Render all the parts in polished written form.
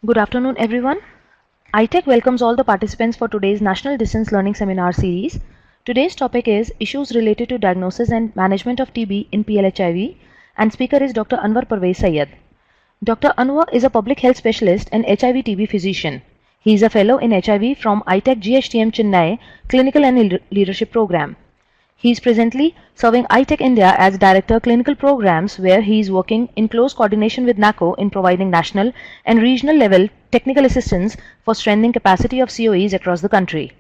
Good afternoon, everyone. ITECH welcomes all the participants for today's National Distance Learning Seminar Series. Today's topic is Issues Related to Diagnosis and Management of TB in PLHIV, and speaker is Dr. Anwar Parvez Sayed. Dr. Anwar is a public health specialist and HIV-TB physician. He is a fellow in HIV from ITECH GHTM Chennai Clinical and Leadership Program. He is presently serving ITECH India as Director Clinical Programs, where he is working in close coordination with NACO in providing national and regional level technical assistance for strengthening capacity of COEs across the country.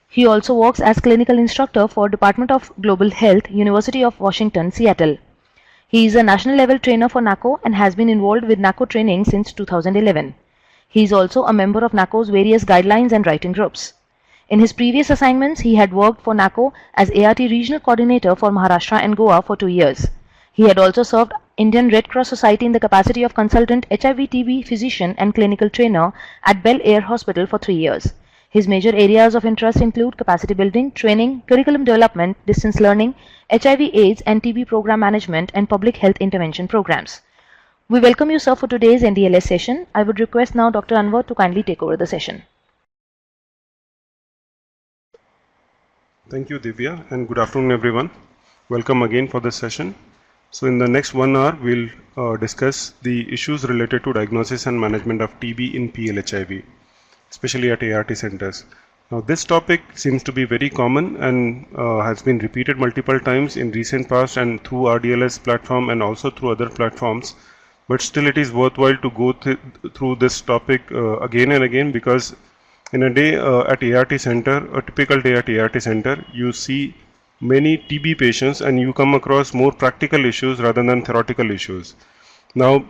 He also works as clinical instructor for Department of Global Health, University of Washington, Seattle. He is a national level trainer for NACO and has been involved with NACO training since 2011. He is also a member of NACO's various guidelines and writing groups. In his previous assignments, he had worked for NACO as ART Regional Coordinator for Maharashtra and Goa for 2 years. He had also served Indian Red Cross Society in the capacity of consultant HIV-TB physician and clinical trainer at Bel Air Hospital for 3 years. His major areas of interest include capacity building, training, curriculum development, distance learning, HIV/AIDS and TB program management, and public health intervention programs. We welcome you, sir, for today's NDLS session. I would request now Dr. Anwar to kindly take over the session. Thank you, Divya, and good afternoon, everyone. Welcome again for this session. So in the next 1 hour, we'll discuss the issues related to diagnosis and management of TB in PLHIV, especially at ART centers. Now, this topic seems to be very common and has been repeated multiple times in recent past and through RDLS platform and also through other platforms. But still, it is worthwhile to go through this topic again and again, because in a day at ART center, a typical day at ART center, you see many TB patients and you come across more practical issues rather than theoretical issues. Now,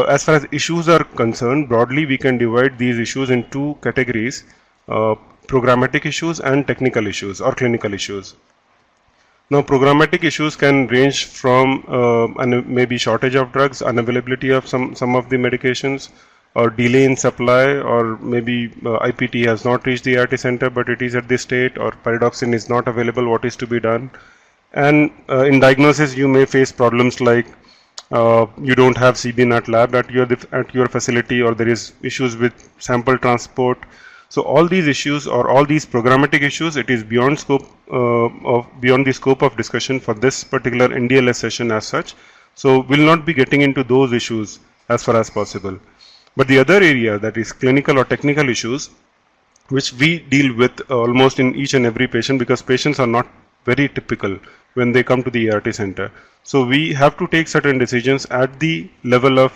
as far as issues are concerned, broadly we can divide these issues in 2 categories, programmatic issues and technical issues or clinical issues. Now, programmatic issues can range from maybe shortage of drugs, unavailability of some of the medications, or delay in supply, or maybe IPT has not reached the ART center but it is at the state, or pyridoxine is not available, what is to be done. And in diagnosis you may face problems like you don't have CB-NAT lab at your facility, or there is issues with sample transport. So all these issues or all these programmatic issues, it is beyond the scope of discussion for this particular NDLS session as such. So we'll not be getting into those issues as far as possible. But the other area, that is clinical or technical issues, which we deal with almost in each and every patient, because patients are not very typical when they come to the ART center. So we have to take certain decisions at the level of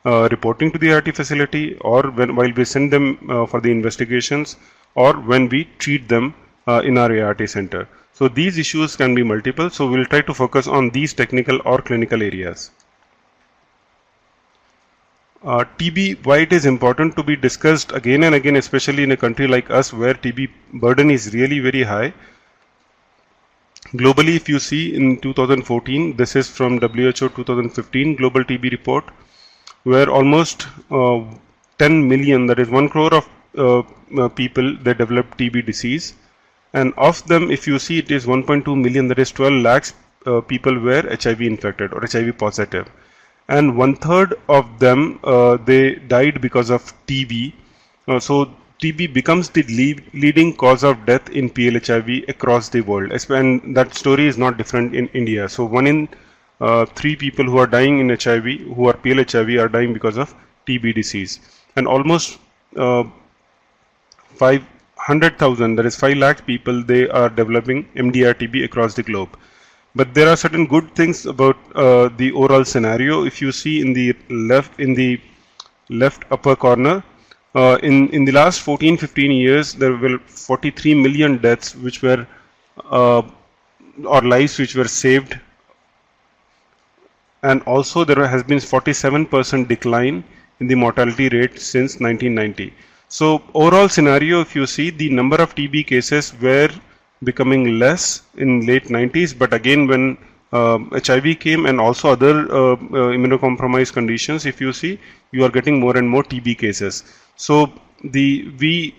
reporting to the ART facility, or while we send them for the investigations, or when we treat them in our ART center. So these issues can be multiple. So we'll try to focus on these technical or clinical areas. TB, why it is important to be discussed again and again, especially in a country like us where TB burden is really very high. Globally, if you see in 2014, this is from WHO 2015 Global TB report, where almost 10 million, that is 1 crore of people, they develop TB disease. And of them, if you see, it is 1.2 million, that is 12 lakhs people were HIV infected or HIV positive. And 1/3 of them they died because of TB. So TB becomes the leading cause of death in PLHIV across the world, and that story is not different in India. So 1 in 3 people who are dying in HIV, who are PLHIV, are dying because of TB disease, and almost 500,000, that is 5 lakh people, they are developing MDR-TB across the globe. But there are certain good things about the overall scenario. If you see in the left upper corner, in the last 14-15 years, there were 43 million deaths which were or lives which were saved, and also there has been 47% decline in the mortality rate since 1990. So overall scenario, if you see, the number of TB cases were becoming less in late 90s, but again when HIV came and also other immunocompromised conditions, if you see, you are getting more and more TB cases. So we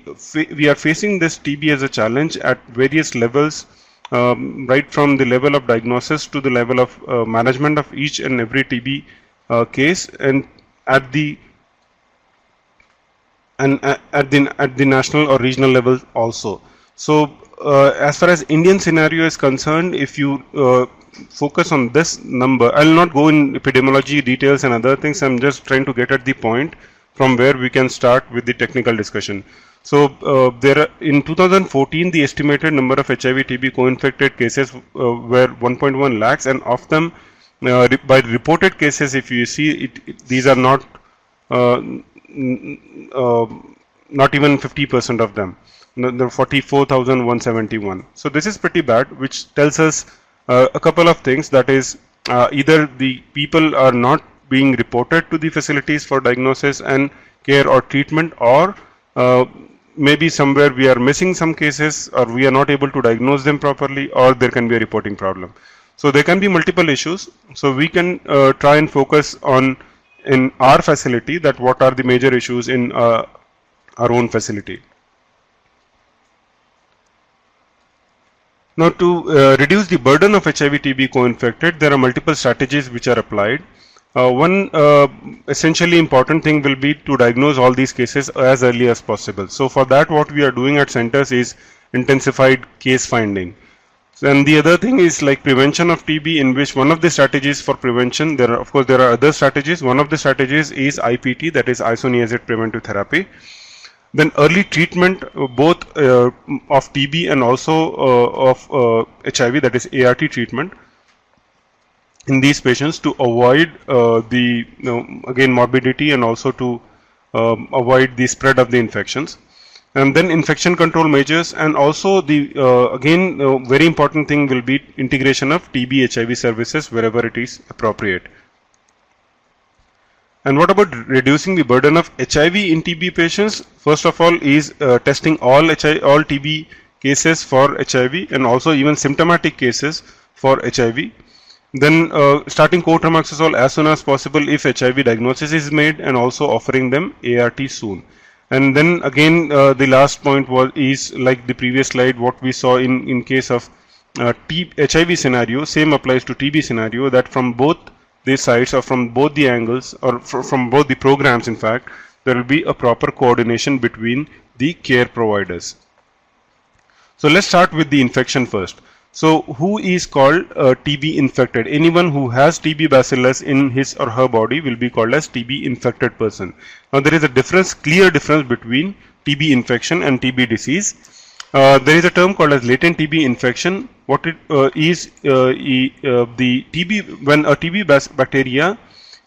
are facing this TB as a challenge at various levels, right from the level of diagnosis to the level of management of each and every TB case, and at the and at the national or regional level also. So as far as Indian scenario is concerned, if you focus on this number, I'll not go in epidemiology details and other things. I'm just trying to get at the point from where we can start with the technical discussion. So there are, in 2014, the estimated number of HIV/TB co-infected cases were 1.1 lakhs, and of them, by reported cases, if you see these are not uh, not even 50% of them. The 44,171. So this is pretty bad, which tells us a couple of things. That is, either the people are not being reported to the facilities for diagnosis and care or treatment, or maybe somewhere we are missing some cases, or we are not able to diagnose them properly, or there can be a reporting problem. So there can be multiple issues. So we can try and focus on, in our facility, that what are the major issues in our own facility. Now, to reduce the burden of HIV/TB co-infected, there are multiple strategies which are applied. One essentially important thing will be to diagnose all these cases as early as possible. So for that, what we are doing at centers is intensified case finding. And the other thing is like prevention of TB, in which one of the strategies for prevention, there are, of course, there are other strategies. One of the strategies is IPT, that is isoniazid preventive therapy. Then early treatment, both of TB and also of HIV, that is ART treatment, in these patients, to avoid the again morbidity, and also to avoid the spread of the infections. And then infection control measures, and also the again very important thing will be integration of TB/HIV services wherever it is appropriate. And what about reducing the burden of HIV in TB patients? First of all is testing all TB cases for HIV, and also even symptomatic cases for HIV. Then starting cotrimoxazole as soon as possible if HIV diagnosis is made, and also offering them ART soon. And then again the last point is like the previous slide, what we saw in case of HIV scenario, same applies to TB scenario, that from both these sides, or from both the angles, or from both the programs, in fact, there will be a proper coordination between the care providers. So let's start with the infection first. So who is called TB infected? Anyone who has TB bacillus in his or her body will be called as TB infected person. Now there is a difference, clear difference between TB infection and TB disease. There is a term called as latent TB infection. What it is the TB, when a TB bacteria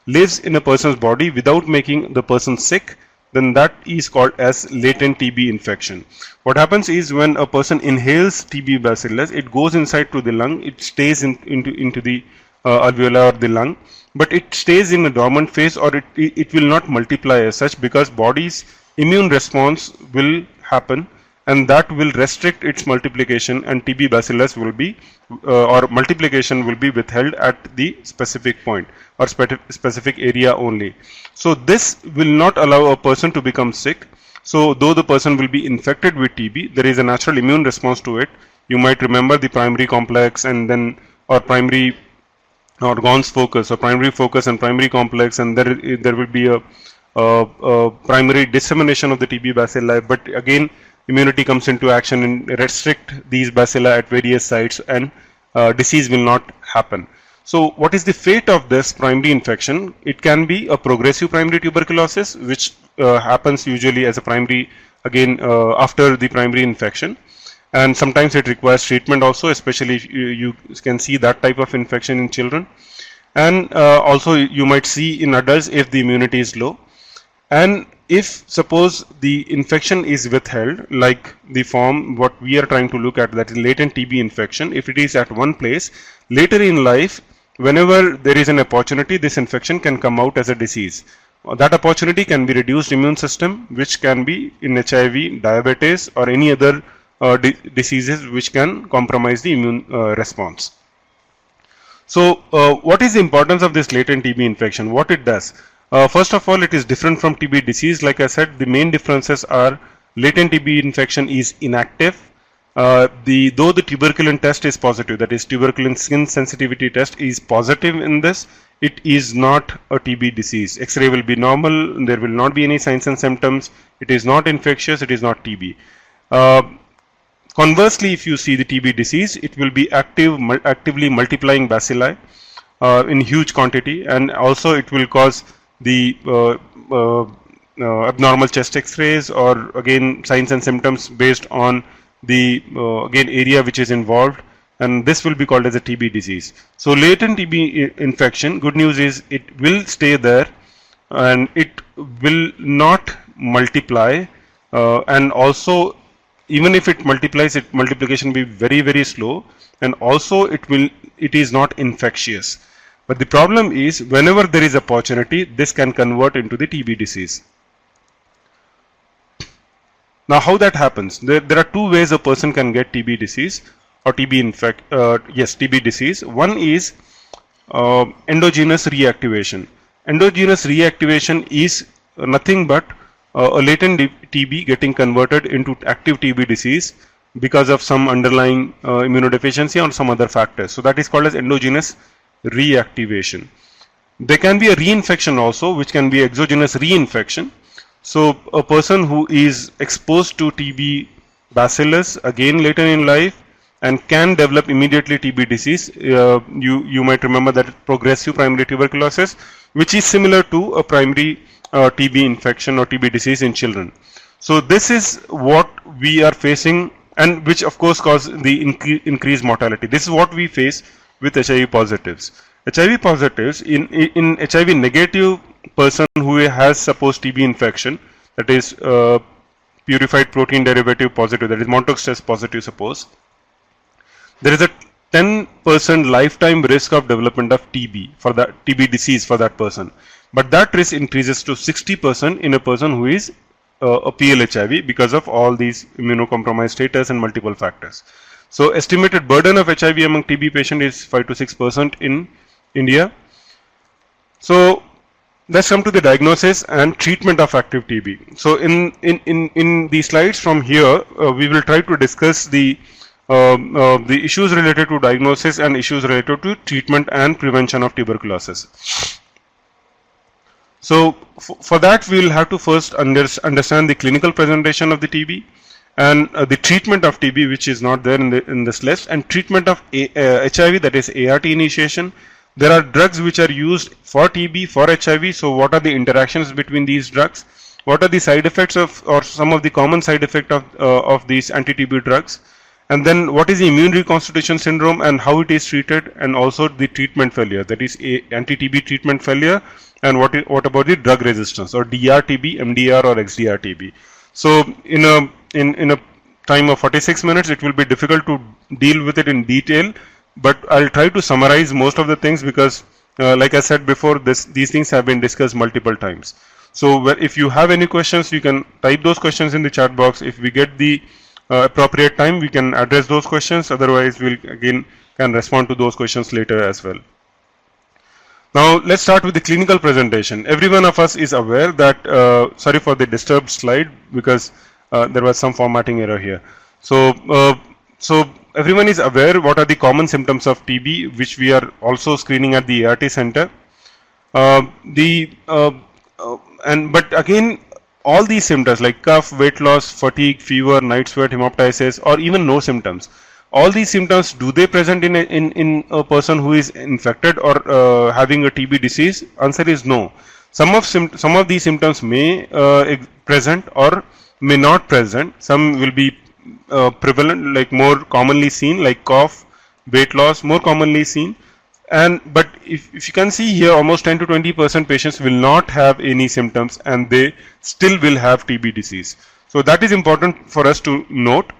lives in a person's body without making the person sick, then that is called as latent TB infection. What happens is, when a person inhales TB bacillus, it goes inside to the lung, it stays into the alveoli or the lung, but it stays in a dormant phase, or it will not multiply as such, because body's immune response will happen, and that will restrict its multiplication, and TB bacillus will be or multiplication will be withheld at the specific point or specific area only. So this will not allow a person to become sick. So though the person will be infected with TB, there is a natural immune response to it. You might remember the primary complex, and then or primary or Gons focus, or primary focus and primary complex, and there will be a primary dissemination of the TB bacilli, but again immunity comes into action and restrict these bacilli at various sites, and disease will not happen. So what is the fate of this primary infection? It can be a progressive primary tuberculosis, which happens usually as a primary, again after the primary infection, and sometimes it requires treatment also, especially if you can see that type of infection in children, and also you might see in adults if the immunity is low. And if suppose the infection is withheld, like the form what we are trying to look at, that is latent TB infection, if it is at one place, later in life, whenever there is an opportunity, this infection can come out as a disease. That opportunity can be reduced immune system, which can be in HIV, diabetes, or any other diseases which can compromise the immune response. So what is the importance of this latent TB infection? What it does? First of all, it is different from TB disease. Like I said, the main differences are latent TB infection is inactive. Though the tuberculin test is positive, that is tuberculin skin sensitivity test is positive in this, it is not a TB disease. X-ray will be normal, there will not be any signs and symptoms, it is not infectious, it is not TB. Conversely, if you see the TB disease, it will be actively multiplying bacilli in huge quantity, and also it will cause the abnormal chest X-rays, or again signs and symptoms based on the again area which is involved, and this will be called as a TB disease. So latent TB infection, good news is it will stay there and it will not multiply, and also even if it multiplies, its multiplication will be very slow, and also it is not infectious. But the problem is, whenever there is opportunity, this can convert into the TB disease. Now, how that happens? There are two ways a person can get TB disease or TB disease. One is endogenous reactivation. Endogenous reactivation is nothing but a latent TB getting converted into active TB disease because of some underlying immunodeficiency or some other factors. So that is called as endogenous reactivation. There can be a reinfection also, which can be exogenous reinfection. So a person who is exposed to TB bacillus again later in life and can develop immediately TB disease. You might remember that progressive primary tuberculosis, which is similar to a primary TB infection or TB disease in children. So this is what we are facing, and which of course causes the increased mortality. This is what we face with HIV positives. HIV positives, in HIV negative person who has supposed TB infection, that is purified protein derivative positive, that is Montauk test positive suppose, there is a 10% lifetime risk of development of TB for that TB disease for that person. But that risk increases to 60% in a person who is a PLHIV because of all these immunocompromised status and multiple factors. So estimated burden of HIV among TB patient is 5 to 6% in India. So let's come to the diagnosis and treatment of active TB. So in the slides from here, we will try to discuss the issues related to diagnosis and issues related to treatment and prevention of tuberculosis. So for that, we will have to first understand the clinical presentation of the TB and the treatment of TB, which is not there in this list, and treatment of HIV, that is ART initiation. There are drugs which are used for TB, for HIV. So what are the interactions between these drugs? What are the side effects of, or some of the common side effects of these anti-TB drugs? And then what is the immune reconstitution syndrome and how it is treated, and also the treatment failure, that is anti-TB treatment failure, and what about the drug resistance or DRTB, MDR or XDR-TB. So in a time of 46 minutes, it will be difficult to deal with it in detail, but I'll try to summarize most of the things because like I said before, these things have been discussed multiple times. So if you have any questions, you can type those questions in the chat box. If we get the appropriate time, we can address those questions. Otherwise, we'll again can respond to those questions later as well. Now let's start with the clinical presentation. Every one of us is aware that, sorry for the disturbed slide because there was some formatting error here. So everyone is aware what are the common symptoms of TB, which we are also screening at the ART center. But again, all these symptoms like cough, weight loss, fatigue, fever, night sweat, hemoptysis, or even no symptoms. All these symptoms, do they present in a person who is infected or having a TB disease? Answer is no. Some of these symptoms may present or may not present. Some will be prevalent, like more commonly seen, like cough, weight loss, more commonly seen. But if you can see here, almost 10 to 20% patients will not have any symptoms and they still will have TB disease. So that is important for us to note.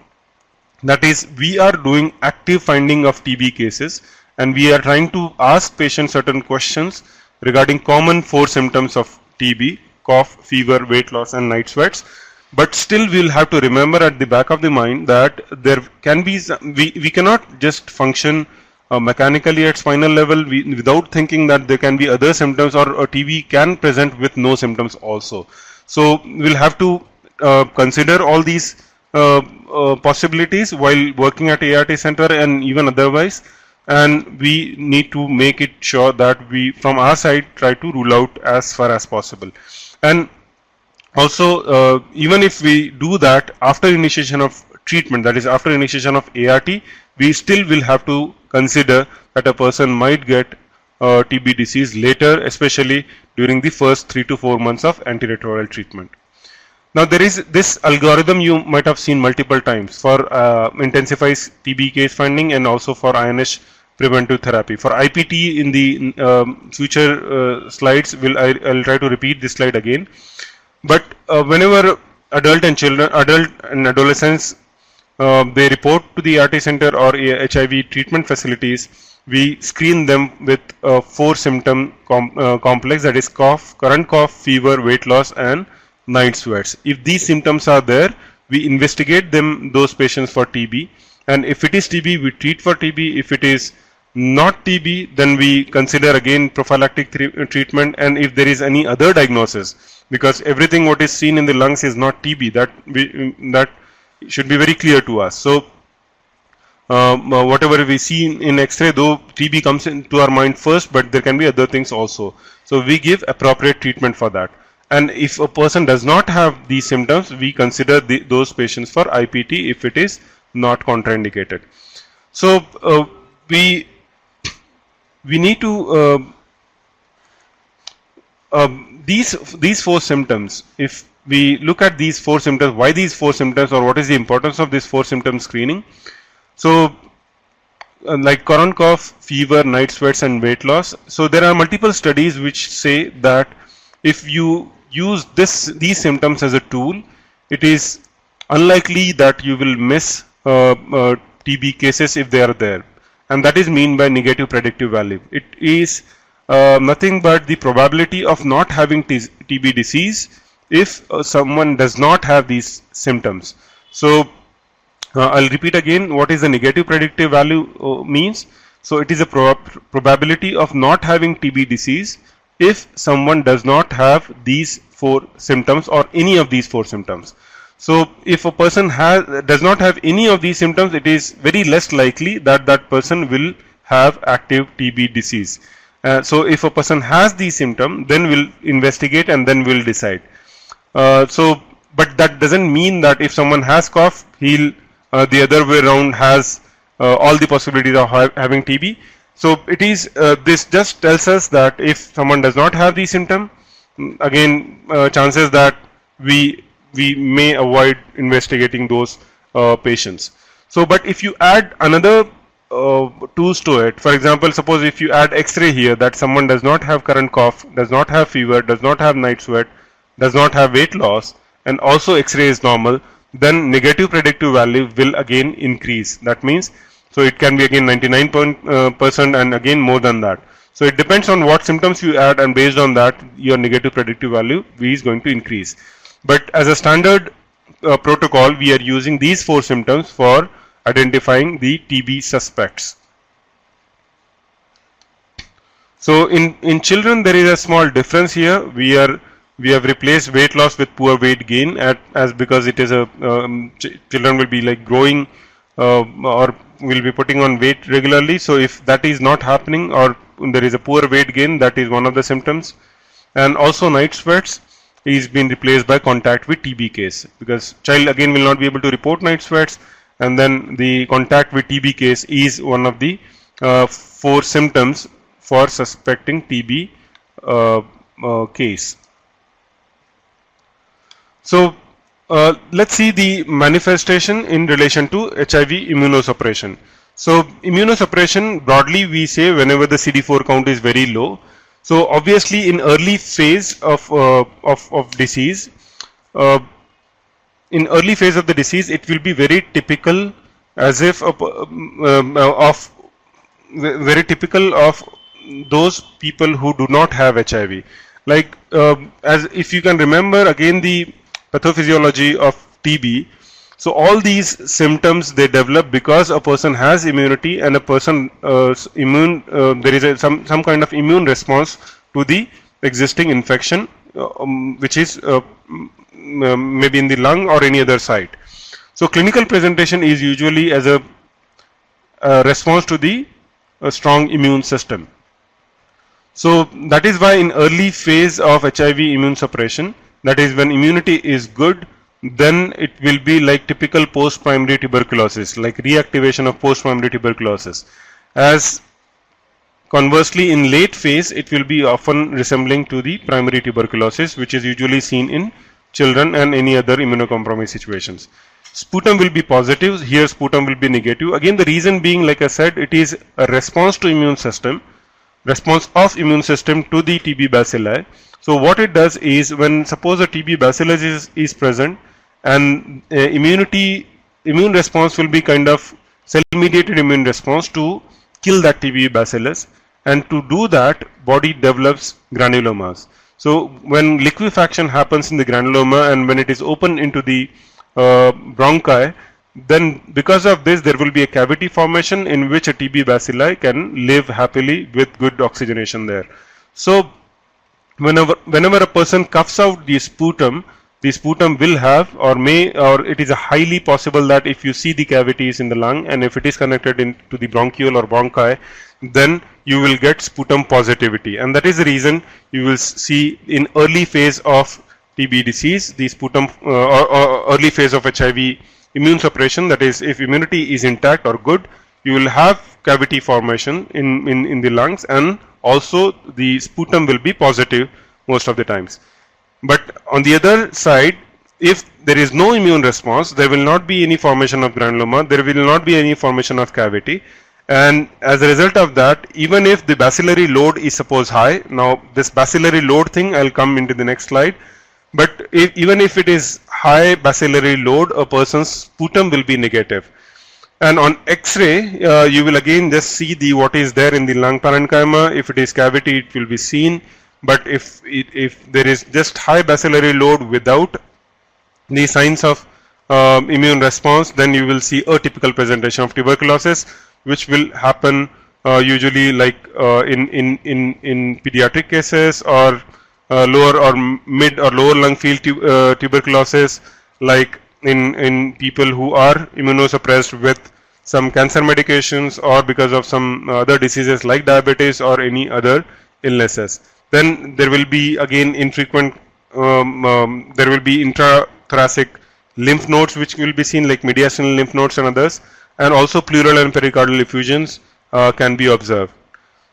That is, we are doing active finding of TB cases and we are trying to ask patients certain questions regarding common 4 symptoms of TB: cough, fever, weight loss and night sweats. But still we'll have to remember at the back of the mind that there can be we cannot just function mechanically at spinal level without thinking that there can be other symptoms, or TB can present with no symptoms also. So we'll have to consider all these possibilities while working at ART center and even otherwise. and we need to make it sure that we from our side try to rule out as far as possible. And also even if we do that after initiation of treatment, that is after initiation of ART, we still will have to consider that a person might get TB disease later, especially during the first 3 to 4 months of antiretroviral treatment. Now there is this algorithm you might have seen multiple times for intensifies TB case finding and also for INH preventive therapy. For IPT in the future slides, I'll try to repeat this slide again. But whenever adult and adolescents they report to the ART center or HIV treatment facilities, we screen them with 4 symptom complex, that is cough, current cough, fever, weight loss and night sweats. If these symptoms are there, we investigate those patients for TB, and if it is TB, we treat for TB. If it is not TB, then we consider again prophylactic treatment, and if there is any other diagnosis, because everything what is seen in the lungs is not TB, that should be very clear to us. So whatever we see in X-ray, though TB comes into our mind first, but there can be other things also. So we give appropriate treatment for that. And if a person does not have these symptoms, we consider those patients for IPT if it is not contraindicated. So we need to these 4 symptoms. If we look at these 4 symptoms, why these 4 symptoms, or what is the importance of this 4 symptom screening? So like current cough, fever, night sweats and weight loss. So there are multiple studies which say that if you use these symptoms as a tool, it is unlikely that you will miss TB cases if they are there, and that is mean by negative predictive value. It is nothing but the probability of not having TB disease if someone does not have these symptoms. So I'll repeat again what is the negative predictive value means. So it is a probability of not having TB disease if someone does not have these 4 symptoms or any of these 4 symptoms. So if a person does not have any of these symptoms, it is very less likely that that person will have active TB disease. So if a person has these symptoms, then we'll investigate and then we'll decide. But that doesn't mean that if someone has cough, he'll the other way around has all the possibilities of having TB. So it is this just tells us that if someone does not have the symptom, again chances that we may avoid investigating those patients. So but if you add another tools to it, for example, suppose if you add X-ray here, that someone does not have current cough, does not have fever, does not have night sweat, does not have weight loss, and also X-ray is normal, then negative predictive value will again increase. That means, so it can be again 99% and again more than that. So it depends on what symptoms you add, and based on that your negative predictive value V is going to increase. But as a standard protocol, we are using these 4 symptoms for identifying the TB suspects. So in children there is a small difference here. We have replaced weight loss with poor weight gain as because it is a children will be like growing or will be putting on weight regularly. So if that is not happening or there is a poor weight gain, that is one of the symptoms. And also night sweats is being replaced by contact with TB case, because child again will not be able to report night sweats, and then the contact with TB case is one of the 4 symptoms for suspecting TB case. So let's see the manifestation in relation to HIV immunosuppression. So immunosuppression, broadly we say whenever the CD4 count is very low. So obviously in early phase of disease, in early phase of the disease, it will be very typical, as if very typical of those people who do not have HIV. Like as if you can remember again the pathophysiology of TB. So all these symptoms they develop because a person has immunity, and a person there is some kind of immune response to the existing infection, which is maybe in the lung or any other site. So clinical presentation is usually as a response to the a strong immune system. So that is why in early phase of HIV immune suppression, that is when immunity is good, then it will be like typical post-primary tuberculosis, like reactivation of post-primary tuberculosis. As conversely, in late phase, it will be often resembling to the primary tuberculosis, which is usually seen in children and any other immunocompromised situations. Sputum will be positive, here sputum will be negative. Again, the reason being, like I said, it is a response to immune system, response of immune system to the TB bacilli. So what it does is, when suppose a TB bacillus is present, and immune response will be kind of cell-mediated immune response to kill that TB bacillus, and to do that, body develops granulomas. So when liquefaction happens in the granuloma and when it is open into the bronchi, then because of this there will be a cavity formation in which a TB bacilli can live happily with good oxygenation there. So whenever a person coughs out the sputum will have, or it is a highly possible that if you see the cavities in the lung and if it is connected into the bronchiole or bronchi, then you will get sputum positivity, and that is the reason you will see in early phase of TB disease, the sputum or early phase of HIV immune suppression, that is if immunity is intact or good, you will have cavity formation in the lungs, and also the sputum will be positive most of the times. But on the other side, if there is no immune response, there will not be any formation of granuloma, there will not be any formation of cavity, and as a result of that, even if the bacillary load is suppose high, now this bacillary load thing I'll come into the next slide, but even if it is high bacillary load, a person's sputum will be negative. And on X-ray, you will again just see what is there in the lung parenchyma. If it is cavity, it will be seen. But if there is just high bacillary load without the signs of immune response, then you will see a typical presentation of tuberculosis, which will happen usually like in pediatric cases, or lower or mid or lower lung field tuberculosis, like in people who are immunosuppressed with some cancer medications or because of some other diseases like diabetes or any other illnesses. Then there will be again infrequent, there will be intrathoracic lymph nodes which will be seen, like mediastinal lymph nodes and others, and also pleural and pericardial effusions can be observed.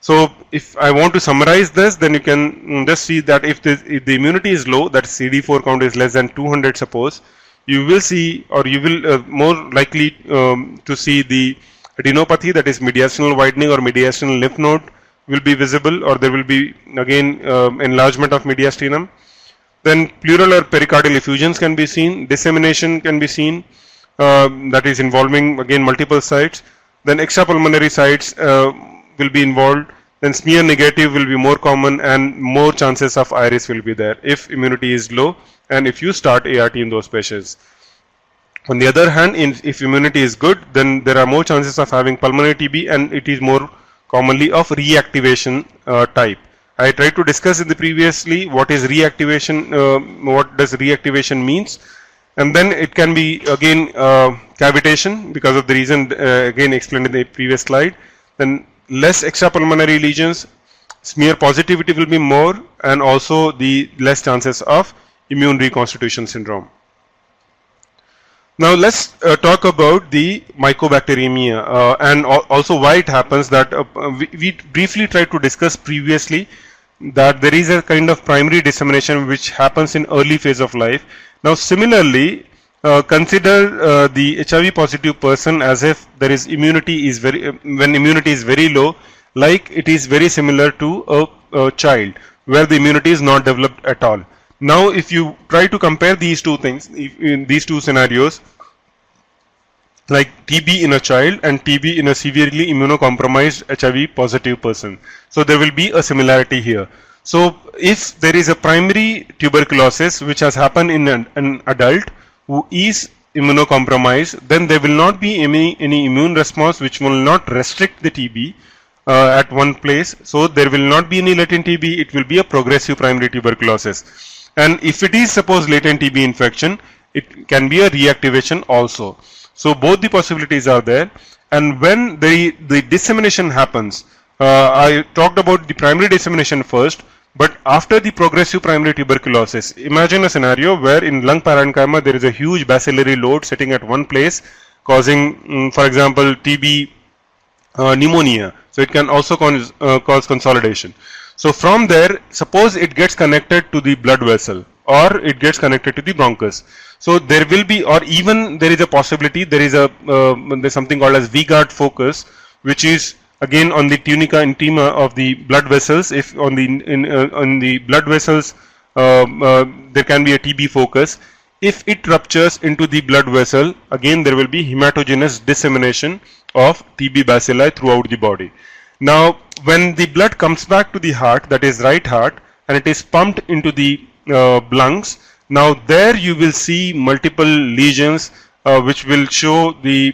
So if I want to summarize this, then you can just see that if the immunity is low, that CD4 count is less than 200 suppose, you will see, or you will more likely to see the adenopathy, that is mediastinal widening or mediastinal lymph node will be visible, or there will be again enlargement of mediastinum. Then pleural or pericardial effusions can be seen, dissemination can be seen, that is involving again multiple sites. Then extrapulmonary sites will be involved. Then smear negative will be more common, and more chances of iris will be there if immunity is low and if you start ART in those patients. On the other hand, if immunity is good, then there are more chances of having pulmonary TB, and it is more commonly of reactivation type. I tried to discuss in the previously what is reactivation, what does reactivation means, and then it can be again cavitation because of the reason again explained in the previous slide. Then less extrapulmonary lesions, smear positivity will be more, and also the less chances of immune reconstitution syndrome. Now let's talk about the mycobacteremia and also why it happens. That we briefly tried to discuss previously that there is a kind of primary dissemination which happens in early phase of life. Now similarly, consider the HIV positive person as if there is immunity is when immunity is very low, like it is very similar to a child where the immunity is not developed at all. Now if you try to compare these two things, in these two scenarios, like TB in a child and TB in a severely immunocompromised HIV positive person, so there will be a similarity here. So if there is a primary tuberculosis which has happened in an adult who is immunocompromised, then there will not be any immune response which will not restrict the TB at one place. So there will not be any latent TB, it will be a progressive primary tuberculosis. And if it is suppose latent TB infection, it can be a reactivation also. So both the possibilities are there, And when the dissemination happens, I talked about the primary dissemination first, but after the progressive primary tuberculosis, imagine a scenario where in lung parenchyma there is a huge bacillary load sitting at one place, causing, for example, TB pneumonia. So it can also cause consolidation. So from there, suppose it gets connected to the blood vessel or it gets connected to the bronchus. So there will be, or even there is a possibility, there is a there's something called as V-guard focus, which is again on the tunica intima of the blood vessels. If on the blood vessels there can be a TB focus. If it ruptures into the blood vessel, again there will be hematogenous dissemination of TB bacilli throughout the body. Now, when the blood comes back to the heart, that is right heart, and it is pumped into the lungs, now there you will see multiple lesions which will show the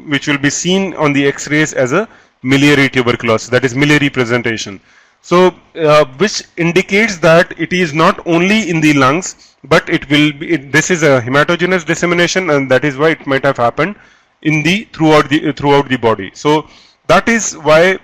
which will be seen on the X-rays as a miliary tuberculosis, that is miliary presentation. So, which indicates that it is not only in the lungs, but it will be. This is a hematogenous dissemination, and that is why it might have happened in the throughout the body. So that is why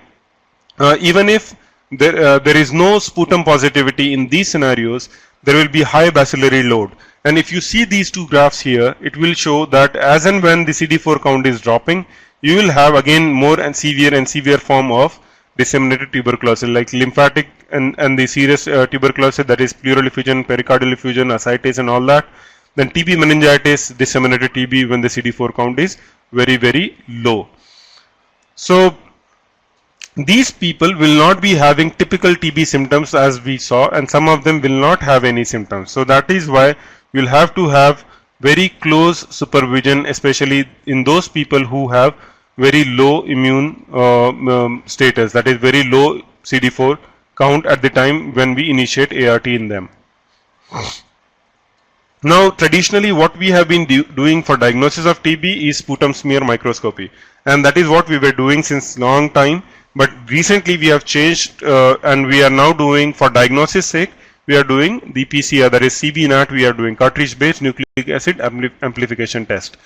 even if there is no sputum positivity in these scenarios, there will be high bacillary load. And if you see these two graphs here, it will show that as and when the CD4 count is dropping, you will have again more and severe form of disseminated tuberculosis, like lymphatic and the serious tuberculosis, that is pleural effusion, pericardial effusion, ascites and all that. Then TB meningitis, disseminated TB when the CD4 count is very low. So these people will not be having typical TB symptoms as we saw, and some of them will not have any symptoms. So that is why we'll have to have very close supervision, especially in those people who have very low immune status, that is very low CD4 count at the time when we initiate ART in them. Now, traditionally what we have been doing for diagnosis of TB is sputum smear microscopy, and that is what we were doing since long time, but recently we have changed and we are now doing, for diagnosis sake, we are doing the PCR, that is CB-NAT, we are doing cartridge based nucleic acid amplification test.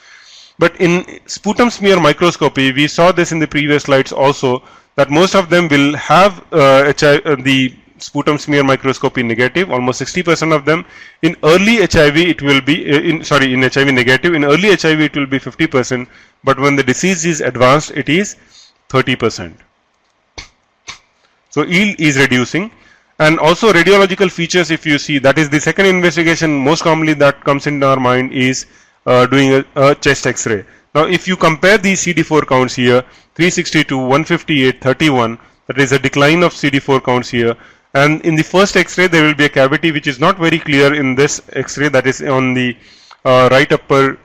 But in sputum smear microscopy, we saw this in the previous slides also, that most of them will have the sputum smear microscopy negative, almost 60% of them. In early HIV it will be, in HIV negative, in early HIV it will be 50%, but when the disease is advanced it is 30%. So yield is reducing. And also radiological features, if you see, that is the second investigation most commonly that comes into our mind is doing a chest X-ray. Now if you compare these CD4 counts here, 362, 158, 31, that is a decline of CD4 counts here, and in the first X-ray there will be a cavity which is not very clear in this X-ray, that is on the right upper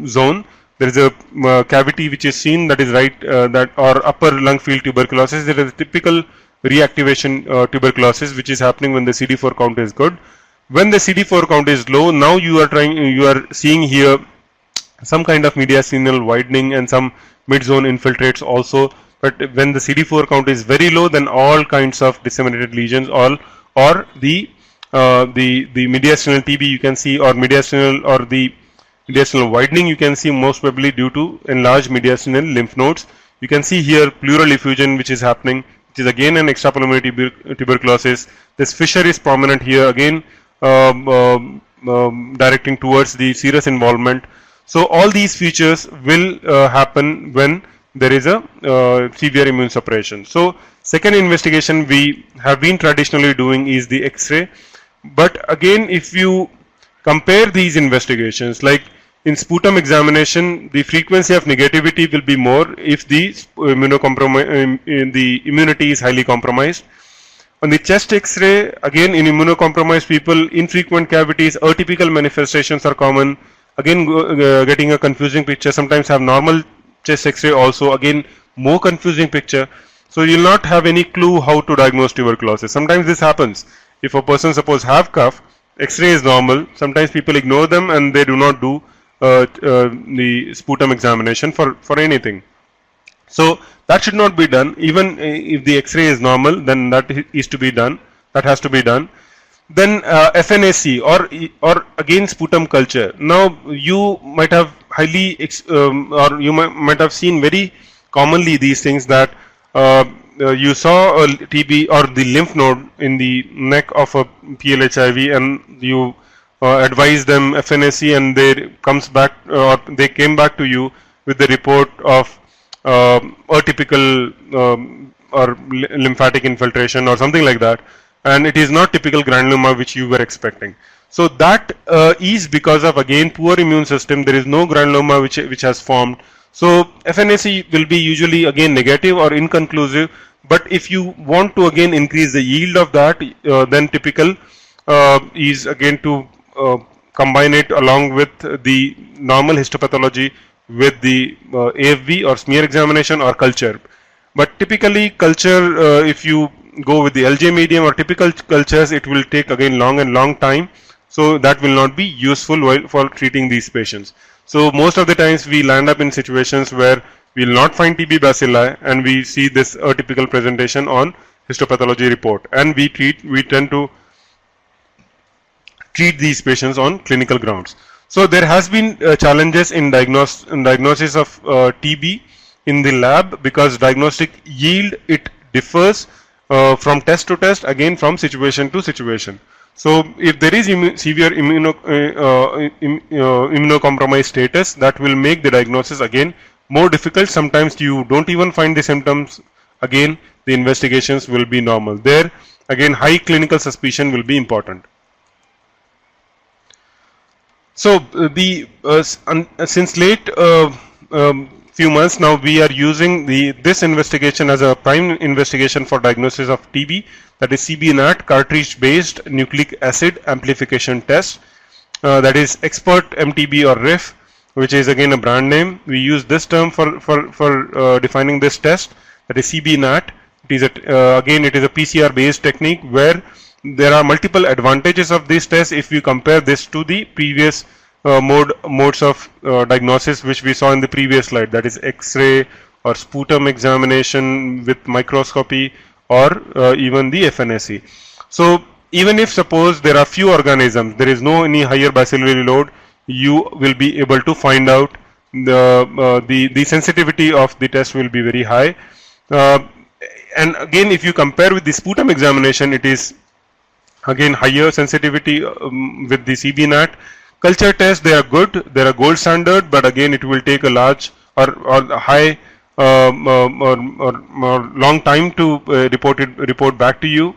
zone. There is a cavity which is seen, that is right that or upper lung field tuberculosis. There is a typical reactivation tuberculosis which is happening when the CD4 count is good. When the CD4 count is low, now you are seeing here some kind of mediastinal widening and some mid-zone infiltrates also. But when the CD4 count is very low, then all kinds of disseminated lesions, or the mediastinal TB you can see, or the mediastinal widening you can see, most probably due to enlarged mediastinal lymph nodes. You can see here pleural effusion which is happening, which is again an extrapulmonary tuberculosis. This fissure is prominent here, again directing towards the serous involvement. So all these features will happen when there is a severe immune suppression. So second investigation we have been traditionally doing is the X-ray. But again, if you compare these investigations, like in sputum examination, the frequency of negativity will be more if the immunity is highly compromised. On the chest X-ray, again in immunocompromised people, infrequent cavities, atypical manifestations are common. Again, getting a confusing picture. Sometimes have normal chest X-ray also, again more confusing picture. So you will not have any clue how to diagnose tuberculosis. Sometimes this happens. If a person suppose have cough, X-ray is normal. Sometimes people ignore them and they do not do the sputum examination for anything. So that should not be done. Even if the X-ray is normal, then that is to be done. That has to be done. Then FNAC or again sputum culture. Now you might have or you might have seen very commonly these things that you saw a TB or the lymph node in the neck of a PLHIV, and you advise them FNAC, and they comes back or they came back to you with the report of atypical or lymphatic infiltration or something like that, and it is not typical granuloma which you were expecting. So that is because of again poor immune system. There is no granuloma which has formed. So FNAC will be usually again negative or inconclusive. But if you want to again increase the yield of that, then typical is again to combine it along with the normal histopathology with the AFV or smear examination or culture. But typically culture, if you go with the LJ medium or typical cultures, it will take again long time. So that will not be useful while for treating these patients. So most of the times we land up in situations where we will not find TB bacilli, and we see this atypical presentation on histopathology report, and we tend to treat these patients on clinical grounds. So there has been challenges in diagnosis of TB in the lab, because diagnostic yield, it differs from test to test, again from situation to situation. So if there is severe immunocompromised status, that will make the diagnosis again more difficult. Sometimes you don't even find the symptoms. Again, the investigations will be normal. There again high clinical suspicion will be important. So since late few months now, we are using this investigation as a prime investigation for diagnosis of TB, that is CBNAT, cartridge based nucleic acid amplification test, that is expert MTB or RIF, which is again a brand name. We use this term for defining this test, that is CBNAT. It is again it is a PCR based technique where there are multiple advantages of this test if you compare this to the previous modes of diagnosis which we saw in the previous slide, that is X-ray or sputum examination with microscopy, or even the FNAC. So even if suppose there are few organisms, there is no any higher bacillary load, you will be able to find out the sensitivity of the test will be very high. And again, if you compare with the sputum examination, it is again higher sensitivity with the CBNAT. Culture tests, they are good, they are gold standard, but again it will take a large or high or long time to report back to you.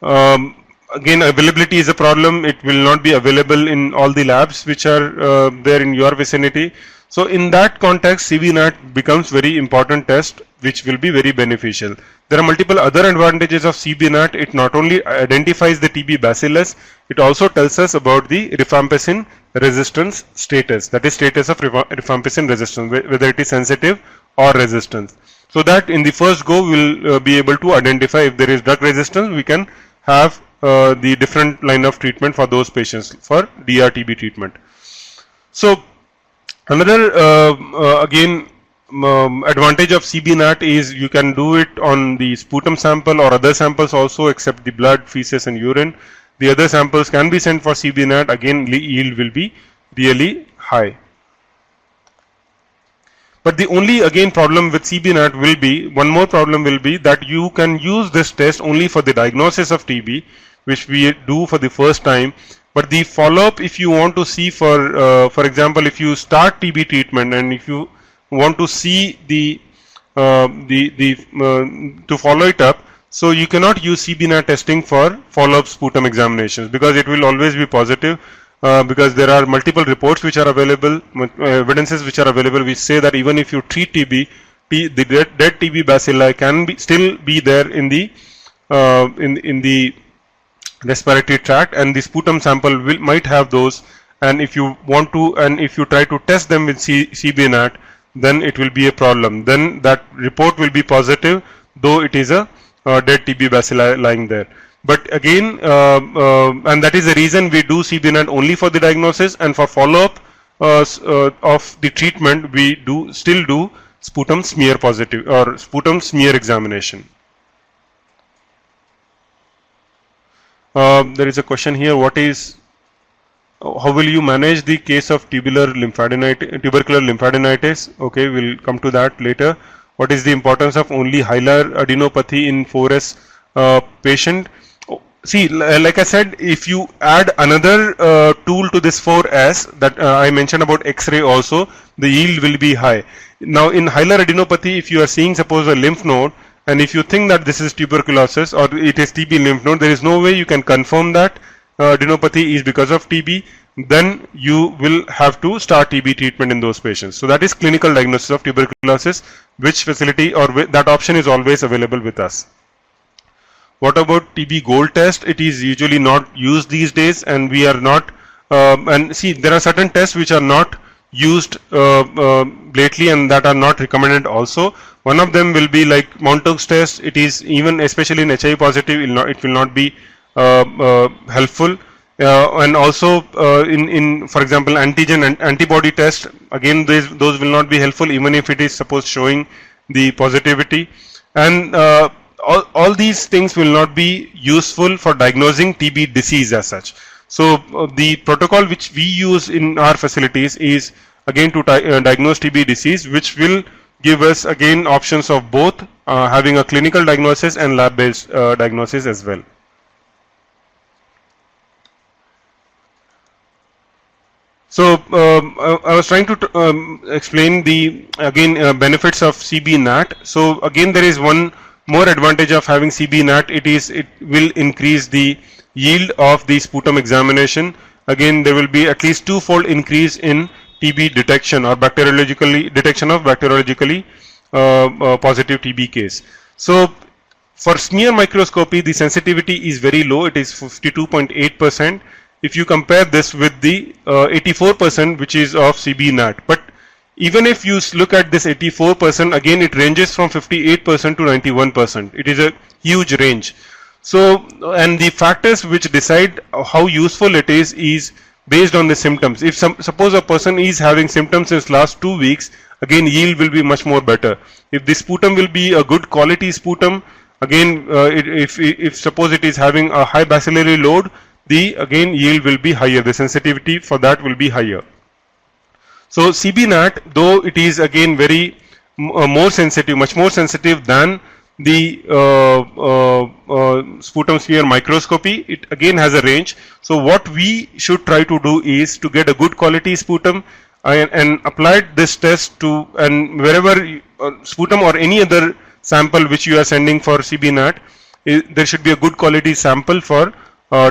Again, availability is a problem. It will not be available in all the labs which are there in your vicinity. So in that context, CBNAT becomes very important test which will be very beneficial. There are multiple other advantages of CBNAT. It not only identifies the TB bacillus, it also tells us about the rifampicin resistance status, that is status of rifampicin resistance, whether it is sensitive or resistance. So that in the first go we will be able to identify if there is drug resistance, we can have the different line of treatment for those patients for DRTB treatment. So another again advantage of CBNAT is you can do it on the sputum sample or other samples also, except the blood, feces and urine. The other samples can be sent for CBNAT. Again, yield will be really high. But the only again problem with CBNAT will be, one more problem will be that you can use this test only for the diagnosis of TB, which we do for the first time. But the follow-up, if you want to see for example, if you start TB treatment and if you want to see to follow it up, so you cannot use CBNAT testing for follow-up sputum examinations, because it will always be positive, because there are multiple reports which are available, evidences which are available, which say that even if you treat TB, the dead TB bacilli can still be there in the respiratory tract, and the sputum sample might have those. And if you want to, and if you try to test them with CBNAT, then it will be a problem. Then that report will be positive, though it is a dead TB bacilli lying there. But again, and that is the reason we do CBNAT only for the diagnosis, and for follow-up of the treatment, we still do sputum smear positive or sputum smear examination. There is a question here, what is how will you manage the case of tubular lymphadenitis? Okay, we'll come to that later. What is the importance of only hilar adenopathy in 4S patient? See, like I said, if you add another tool to this 4S that I mentioned about X-ray also, the yield will be high. Now, in hilar adenopathy, if you are seeing suppose a lymph node, and if you think that this is tuberculosis or it is TB lymph node, there is no way you can confirm that adenopathy is because of TB. Then you will have to start TB treatment in those patients. So that is clinical diagnosis of tuberculosis, which facility or that option is always available with us. What about TB gold test? It is usually not used these days, and we are not. And see, there are certain tests which are not used lately and that are not recommended also. One of them will be like Montague's test. It is even especially in HIV positive, it will not be helpful. And also in for example antigen and antibody test, again those will not be helpful even if it is supposed showing the positivity. And all these things will not be useful for diagnosing TB disease as such. So the protocol which we use in our facilities is again to diagnose TB disease, which will give us again options of both having a clinical diagnosis and lab based diagnosis as well. So I was trying to explain the benefits of CB NAT. So again there is one more advantage of having CB NAT. It will increase the yield of the sputum examination. Again there will be at least twofold increase in TB detection or detection of bacteriologically positive TB case. So for smear microscopy the sensitivity is very low. It is 52.8%. If you compare this with the 84% which is of CB NAT. But even if you look at this 84%, again it ranges from 58% to 91%. It is a huge range. So, and the factors which decide how useful it is based on the symptoms. If suppose a person is having symptoms since last 2 weeks, again yield will be much more better. If the sputum will be a good quality sputum, again if suppose it is having a high bacillary load, the again yield will be higher, the sensitivity for that will be higher. So CB NAT, though it is again very more sensitive, much more sensitive than the sputum smear microscopy, it again has a range. So what we should try to do is to get a good quality sputum and apply this test to, and wherever sputum or any other sample which you are sending for CB NAT, there should be a good quality sample for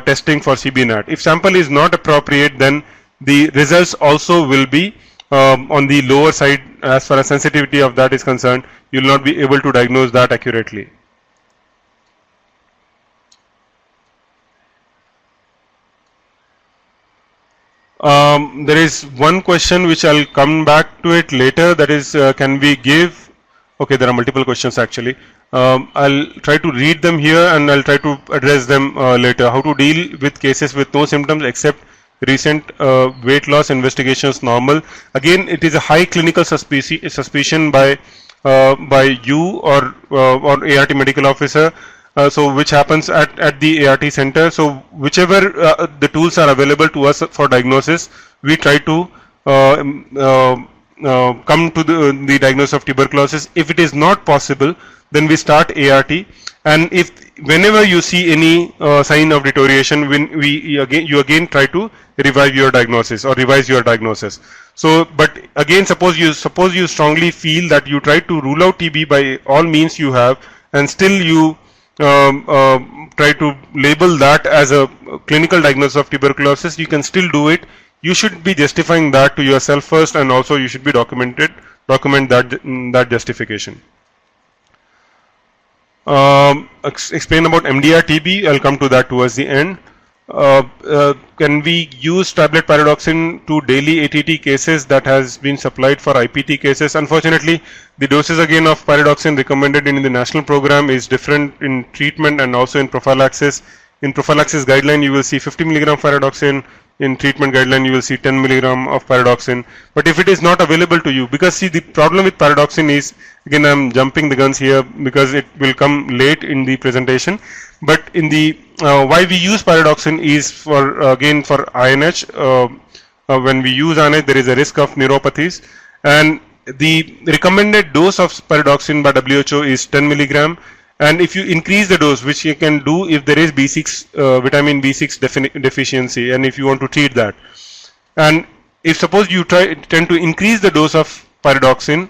testing for CB NAT. If sample is not appropriate, then the results also will be on the lower side as far as sensitivity of that is concerned. You will not be able to diagnose that accurately. There is one question which I'll come back to it later, that is can we give, okay, there are multiple questions actually. I'll try to read them here and I'll try to address them later. How to deal with cases with no symptoms except recent weight loss, investigations normal. Again, it is a high clinical suspicion by you or ART medical officer. So which happens at the ART center. So whichever the tools are available to us for diagnosis, we try to come to the diagnosis of tuberculosis. If it is not possible, then we start ART, and if whenever you see any sign of deterioration, you again try to revive your diagnosis or revise your diagnosis. So, but again, suppose you strongly feel that you try to rule out TB by all means you have, and still you try to label that as a clinical diagnosis of tuberculosis, you can still do it. You should be justifying that to yourself first, and also you should be document that justification. Explain about MDR TB. I'll come to that towards the end. Can we use tablet pyridoxine to daily ATT cases that has been supplied for IPT cases? Unfortunately, the doses again of pyridoxine recommended in the national program is different in treatment and also in prophylaxis. In prophylaxis guideline, you will see 50 mg pyridoxine, in treatment guideline you will see 10 milligram of pyridoxine. But if it is not available to you, because see the problem with pyridoxine is, again I'm jumping the guns here because it will come late in the presentation, but in the why we use pyridoxine is for again for INH. When we use INH there is a risk of neuropathies, and the recommended dose of pyridoxine by WHO is 10 milligram. And if you increase the dose, which you can do if there is B6 vitamin B6 deficiency, and if you want to treat that, and if suppose you tend to increase the dose of pyridoxine,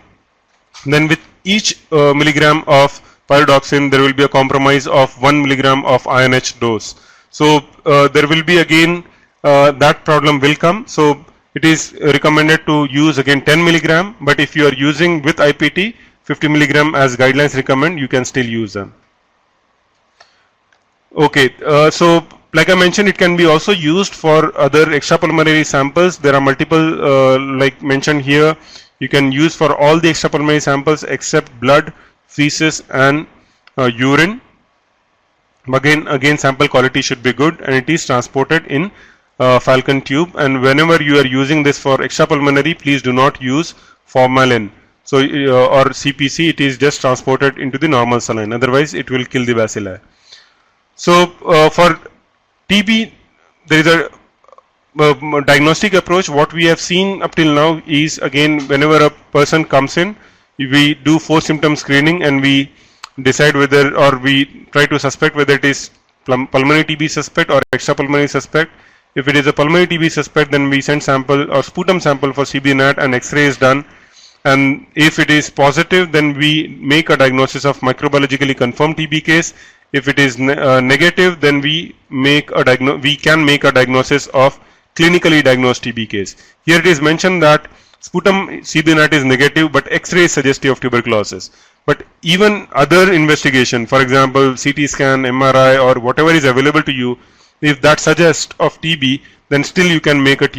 then with each milligram of pyridoxine there will be a compromise of 1 milligram of INH dose. So there will be again that problem will come. So it is recommended to use again 10 milligram, but if you are using with IPT 50 milligram as guidelines recommend, you can still use them. Okay, so like I mentioned, it can be also used for other extrapulmonary samples. There are multiple like mentioned here. You can use for all the extrapulmonary samples except blood, feces and urine. Again sample quality should be good, and it is transported in Falcon tube. And whenever you are using this for extrapulmonary, please do not use formalin. So or CPC, it is just transported into the normal saline, otherwise it will kill the bacilli. So for TB there is a diagnostic approach. What we have seen up till now is, again, whenever a person comes in, we do 4 symptom screening and we decide whether, or we try to suspect whether it is pulmonary TB suspect or extrapulmonary suspect. If it is a pulmonary TB suspect, then we send sample or sputum sample for CB-NAT and X-ray is done. And if it is positive, then we make a diagnosis of microbiologically confirmed TB case. If it is negative, then we can make a diagnosis of clinically diagnosed TB case. Here it is mentioned that sputum CB-NAT is negative, but X-ray is suggestive of tuberculosis. But even other investigation, for example CT scan, MRI or whatever is available to you, if that suggests of TB, then still you can make a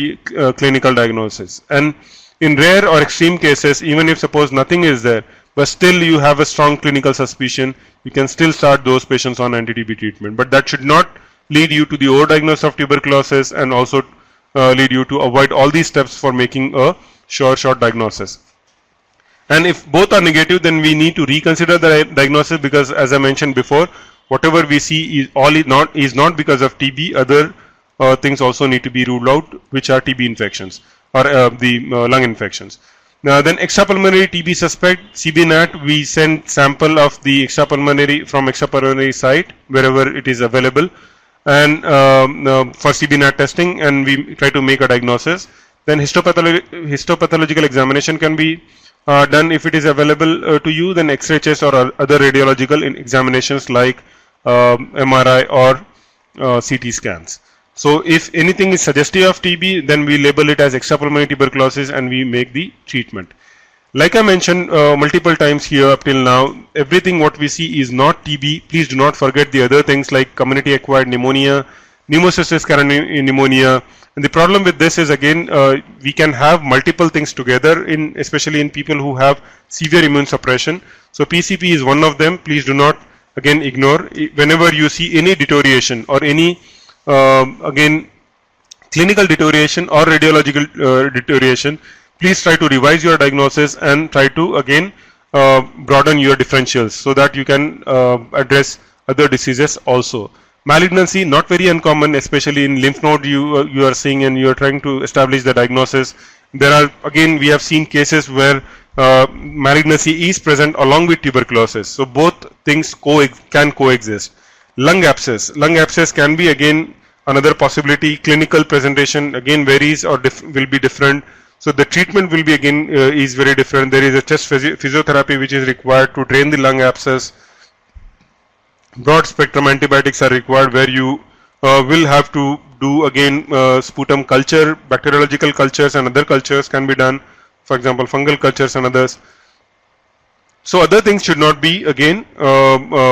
clinical diagnosis. And in rare or extreme cases, even if suppose nothing is there, but still you have a strong clinical suspicion, you can still start those patients on anti-TB treatment. But that should not lead you to the overdiagnosis of tuberculosis, and also lead you to avoid all these steps for making a short diagnosis. And if both are negative, then we need to reconsider the diagnosis, because as I mentioned before, whatever we see is not because of TB. Other things also need to be ruled out, which are TB infections or the lung infections. Now then, extrapulmonary TB suspect, CB-NAT, we send sample of the from extrapulmonary site wherever it is available, and for CB-NAT testing, and we try to make a diagnosis. Then histopathological examination can be done if it is available to you. Then X-ray chest or other radiological examinations like MRI or CT scans. So if anything is suggestive of TB, then we label it as extrapulmonary tuberculosis and we make the treatment. Like I mentioned multiple times here up till now, everything what we see is not TB. Please do not forget the other things like community acquired pneumonia, pneumocystis carinii pneumonia. And the problem with this is, again, we can have multiple things together, especially in people who have severe immune suppression. So PCP is one of them. Please do not again ignore. Whenever you see any deterioration or any again clinical deterioration or radiological deterioration, please try to revise your diagnosis and try to again broaden your differentials so that you can address other diseases also. Malignancy, not very uncommon, especially in lymph node you are seeing, and you are trying to establish the diagnosis. There are, again, we have seen cases where malignancy is present along with tuberculosis. So both things can coexist. Lung abscess can be again another possibility. Clinical presentation again varies or will be different. So the treatment will be again is very different. There is a chest physiotherapy which is required to drain the lung abscess. Broad spectrum antibiotics are required, where you will have to do again sputum culture, bacteriological cultures and other cultures can be done, for example fungal cultures and others. So other things should not be again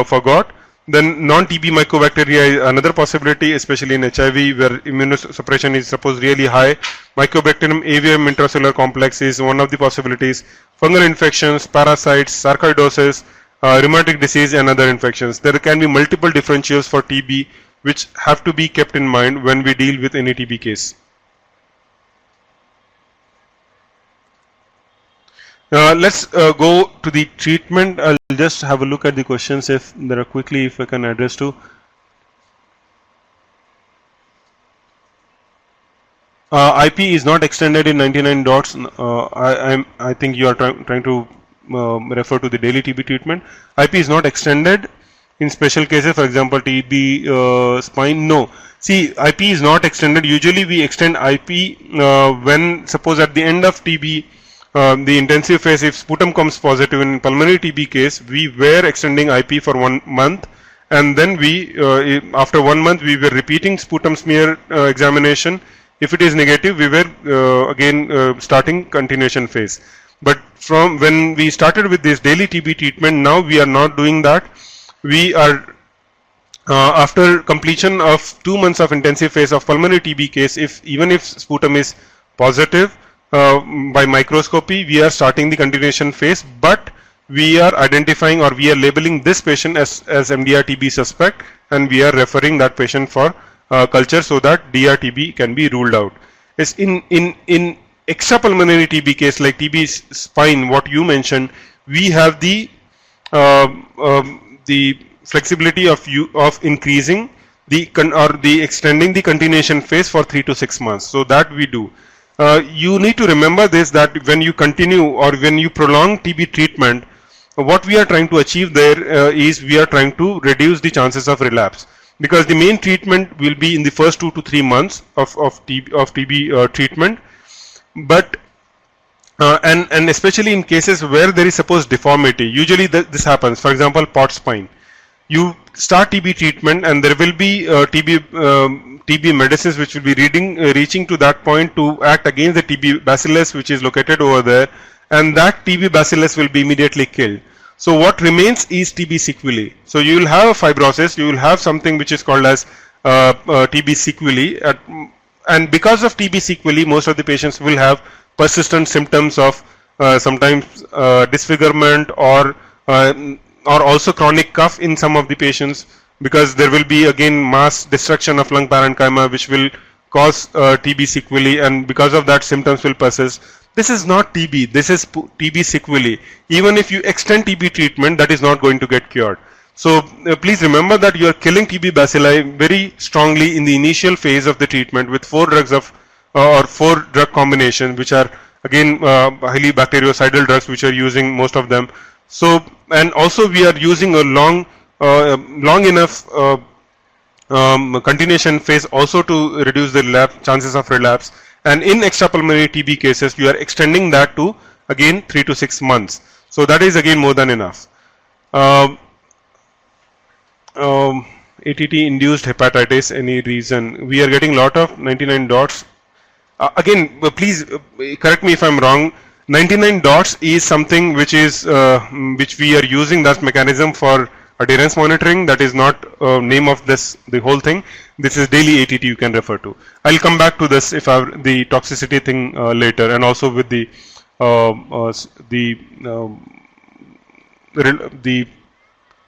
forgot. Then non-TB mycobacteria is another possibility, especially in HIV where immunosuppression is supposed really high. Mycobacterium avium intracellular complex is one of the possibilities. Fungal infections, parasites, sarcoidosis, rheumatic disease and other infections. There can be multiple differentials for TB which have to be kept in mind when we deal with any TB case. Let's go to the treatment. I'll just have a look at the questions if there are quickly, if I can address to. IP is not extended in 99 dots. I think you are trying to refer to the daily TB treatment. IP is not extended in special cases, for example, TB spine. No. See, IP is not extended. Usually we extend IP when, suppose at the end of TB, the intensive phase, if sputum comes positive in pulmonary TB case, we were extending IP for 1 month, and then we, after 1 month, we were repeating sputum smear examination. If it is negative, we were again starting continuation phase. But from when we started with this daily TB treatment, now we are not doing that. We are after completion of 2 months of intensive phase of pulmonary TB case, even if sputum is positive by microscopy, we are starting the continuation phase, but we are identifying or we are labeling this patient as MDR TB suspect, and we are referring that patient for culture so that DRTB can be ruled out. Is in extrapulmonary TB case like TB spine, what you mentioned, we have the flexibility of increasing the extending the continuation phase for 3 to 6 months. So that we do. You need to remember this, that when you continue or when you prolong TB treatment, what we are trying to achieve there is we are trying to reduce the chances of relapse, because the main treatment will be in the first 2 to 3 months of TB treatment. But and especially in cases where there is supposed deformity, usually this happens. For example, pot spine, you start TB treatment and there will be TB medicines which will be reaching to that point to act against the TB bacillus which is located over there, and that TB bacillus will be immediately killed. So what remains is TB sequelae. So you will have a fibrosis, you will have something which is called as TB sequelae, and because of TB sequelae, most of the patients will have persistent symptoms of sometimes disfigurement or also chronic cough in some of the patients, because there will be again mass destruction of lung parenchyma which will cause TB sequelae, and because of that symptoms will persist. This is not TB, this is TB sequelae. Even if you extend TB treatment, that is not going to get cured. So please remember that you are killing TB bacilli very strongly in the initial phase of the treatment with 4 drugs of or 4 drug combinations, which are again highly bactericidal drugs, which are using most of them. So, and also we are using a long enough continuation phase also to reduce the chances of relapse. And in extrapulmonary TB cases, you are extending that to again 3 to 6 months. So that is again more than enough. ATT induced hepatitis, any reason? We are getting lot of 99 dots. Again, please correct me if I'm wrong. 99 dots is something which is which we are using that mechanism for adherence monitoring. That is not name of this the whole thing. This is daily ATT you can refer to. I'll come back to this if I have the toxicity thing later, and also with the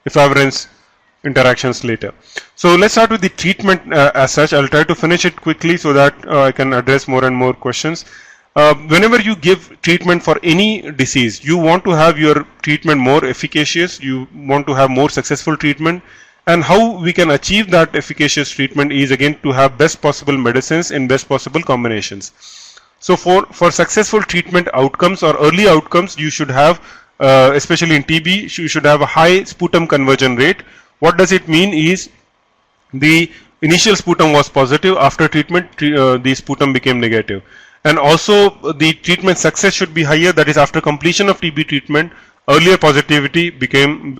efavirenz interactions later. So let's start with the treatment as such. I'll try to finish it quickly so that I can address more and more questions. Whenever you give treatment for any disease, you want to have your treatment more efficacious, you want to have more successful treatment, and how we can achieve that efficacious treatment is again to have best possible medicines in best possible combinations. So for successful treatment outcomes or early outcomes, you should have, especially in TB, you should have a high sputum conversion rate. What does it mean is the initial sputum was positive, after treatment the sputum became negative. And also the treatment success should be higher, that is after completion of TB treatment, earlier positivity became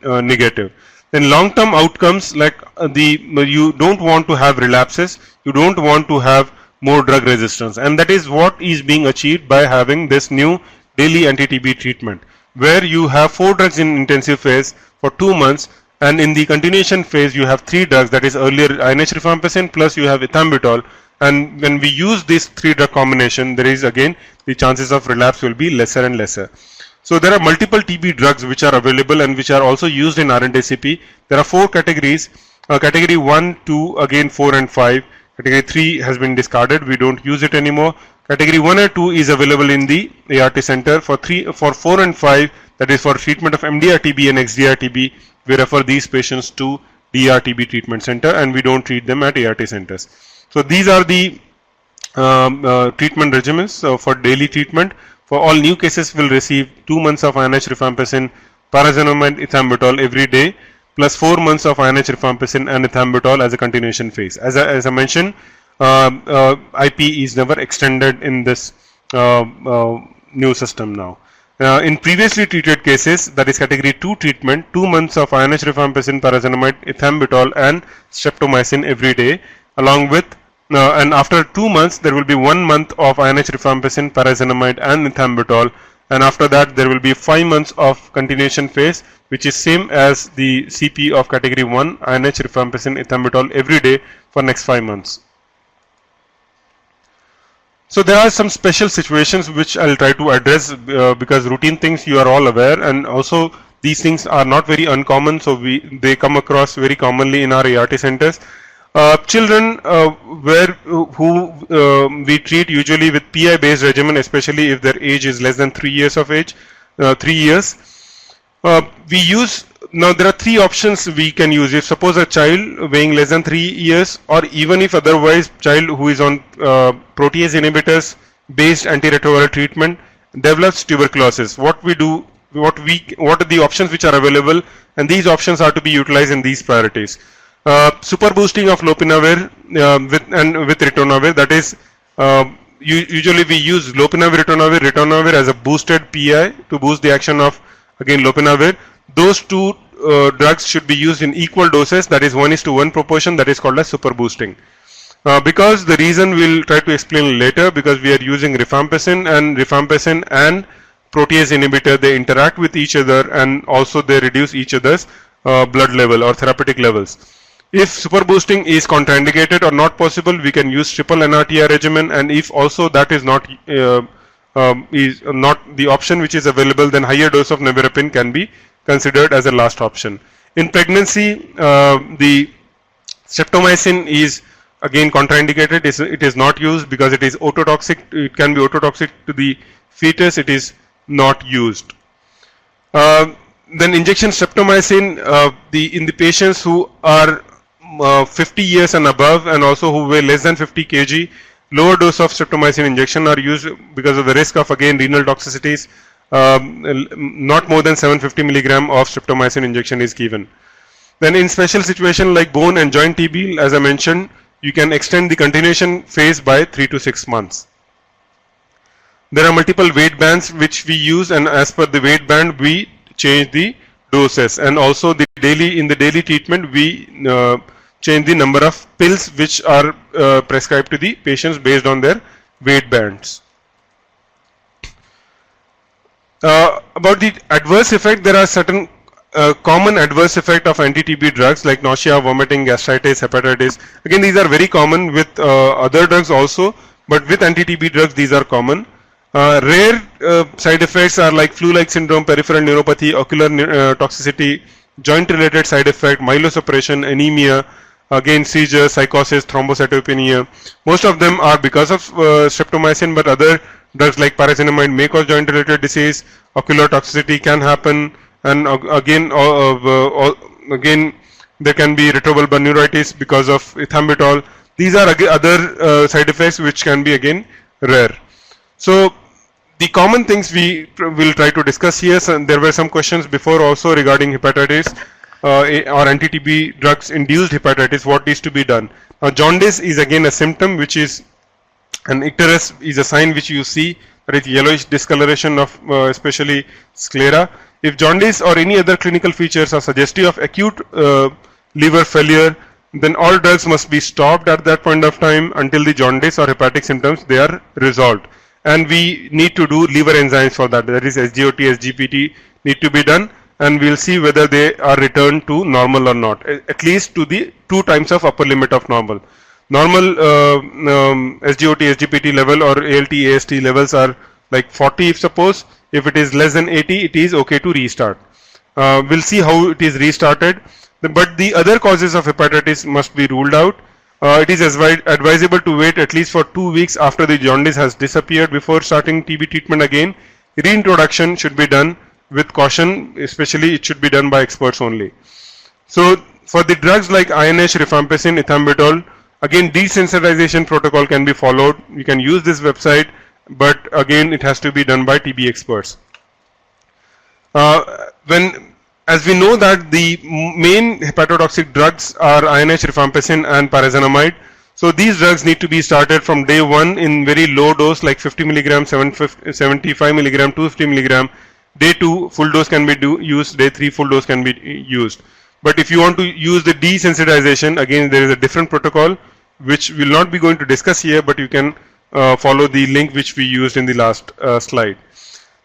negative. Then long term outcomes, like you don't want to have relapses, you don't want to have more drug resistance, and that is what is being achieved by having this new daily anti-TB treatment, where you have 4 drugs in intensive phase for 2 months, and in the continuation phase you have 3 drugs, that is earlier INH rifampicin plus you have ethambutol. And when we use this 3 drug combination, there is again the chances of relapse will be lesser and lesser. So there are multiple TB drugs which are available and which are also used in RNTCP. There are 4 categories, category 1, 2, again 4 and 5. Category 3 has been discarded. We don't use it anymore. Category 1 and 2 is available in the ART center. For 4 and 5, that is for treatment of MDR-TB and XDR-TB, we refer these patients to DR-TB treatment center and we don't treat them at ART centers. So these are the treatment regimens for daily treatment. For all new cases, will receive 2 months of INH rifampicin, paracetamol, ethambutol every day, plus 4 months of INH rifampicin and ethambutol as a continuation phase. As I mentioned, IP is never extended in this new system now. In previously treated cases, that is category 2 treatment, 2 months of INH rifampicin, paracetamol, ethambutol and streptomycin every day, along with and after 2 months there will be 1 month of INH rifampicin, paracetamol and ethambutol, and after that there will be 5 months of continuation phase, which is same as the CP of category 1, INH rifampicin, ethambutol every day for next 5 months. So there are some special situations which I'll try to address because routine things you are all aware, and also these things are not very uncommon, so they come across very commonly in our ART centers. Children who we treat usually with PI based regimen, especially if their age is less than 3 years of age, 3 years. We use, now there are 3 options we can use. If suppose a child weighing less than 3 years, or even if otherwise child who is on protease inhibitors based antiretroviral treatment develops tuberculosis, what we do, what are the options which are available, and these options are to be utilized in these priorities. Super boosting of lopinavir with ritonavir, that is usually we use lopinavir, ritonavir as a boosted PI to boost the action of again lopinavir. Those two drugs should be used in equal doses, that is 1:1 proportion, that is called as super boosting. Because the reason we'll try to explain later, because we are using rifampicin and protease inhibitor, they interact with each other and also they reduce each other's blood level or therapeutic levels. If super boosting is contraindicated or not possible, we can use triple NRTR regimen, and if also that is not the option which is available, then higher dose of nevirapine can be considered as a last option. In pregnancy, the streptomycin is again contraindicated. It is not used because it is ototoxic. It can be ototoxic to the fetus. It is not used. Then injection streptomycin in the patients who are 50 years and above, and also who weigh less than 50 kg, lower dose of streptomycin injection are used because of the risk of again renal toxicities. Not more than 750 milligram of streptomycin injection is given. Then in special situation like bone and joint TB, as I mentioned, you can extend the continuation phase by 3 to 6 months. There are multiple weight bands which we use, and as per the weight band we change the doses, and also in the daily treatment we change the number of pills which are prescribed to the patients based on their weight bands. About the adverse effect, there are certain common adverse effect of anti-TB drugs like nausea, vomiting, gastritis, hepatitis. Again, these are very common with other drugs also, but with anti-TB drugs these are common. Rare side effects are like flu-like syndrome, peripheral neuropathy, ocular toxicity, joint-related side effect, myelosuppression, anemia, again seizures, psychosis, thrombocytopenia. Most of them are because of streptomycin, but other drugs like paracetamol may cause joint-related disease. Ocular toxicity can happen, and again there can be retrobulbar neuritis because of ethambutol. These are other side effects which can be again rare. So the common things we will try to discuss here, and there were some questions before also regarding hepatitis or anti-TB drugs induced hepatitis, what is to be done. Now jaundice is again a symptom which is, and icterus is a sign which you see, that is yellowish discoloration of especially sclera. If jaundice or any other clinical features are suggestive of acute liver failure, then all drugs must be stopped at that point of time until the jaundice or hepatic symptoms they are resolved. And we need to do liver enzymes for that. That is SGOT, SGPT need to be done, and we'll see whether they are returned to normal or not, at least to the 2 times of upper limit of normal. Normal SGOT, SGPT level or ALT, AST levels are like 40 if suppose. If it is less than 80, it is okay to restart. We'll see how it is restarted. But the other causes of hepatitis must be ruled out. It is advisable to wait at least for 2 weeks after the jaundice has disappeared before starting TB treatment again. Reintroduction should be done with caution, especially it should be done by experts only. So for the drugs like INH, rifampicin, ethambutol, again desensitization protocol can be followed. You can use this website, but again it has to be done by TB experts. As we know that the main hepatotoxic drugs are INH, rifampicin and pyrazinamide. So these drugs need to be started from day 1 in very low dose like 50 milligram, 75 milligram, 250 milligram. Day 2 full dose can be used, day 3 full dose can be used. But if you want to use the desensitization, again there is a different protocol which we will not be going to discuss here, but you can follow the link which we used in the last slide.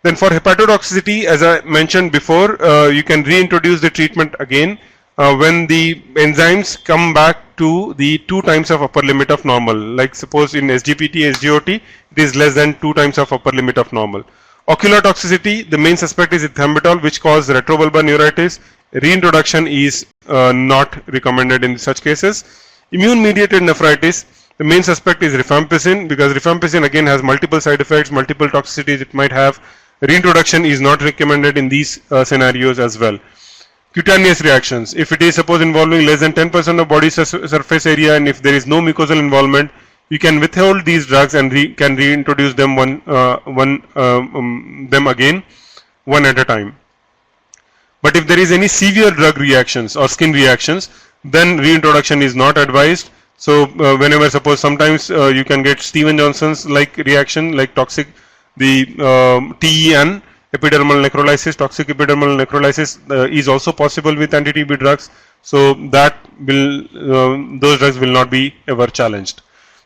Then for hepatotoxicity, as I mentioned before, you can reintroduce the treatment again when the enzymes come back to the 2 times of upper limit of normal. Like suppose in SGPT, SGOT, it is less than 2 times of upper limit of normal. Ocular toxicity, the main suspect is ethambutol, which causes retrobulbar neuritis. Reintroduction is not recommended in such cases. Immune-mediated nephritis, the main suspect is rifampicin, because rifampicin again has multiple side effects, multiple toxicities it might have. Reintroduction is not recommended in these scenarios as well. Cutaneous reactions, if it is suppose involving less than 10% of body surface area and if there is no mucosal involvement, you can withhold these drugs and can reintroduce them them again one at a time. But if there is any severe drug reactions or skin reactions, then reintroduction is not advised. So whenever suppose sometimes you can get Steven-Johnson's like reaction like toxic, the TEN, epidermal necrolysis, toxic epidermal necrolysis is also possible with anti-TB drugs. So that will those drugs will not be ever challenged.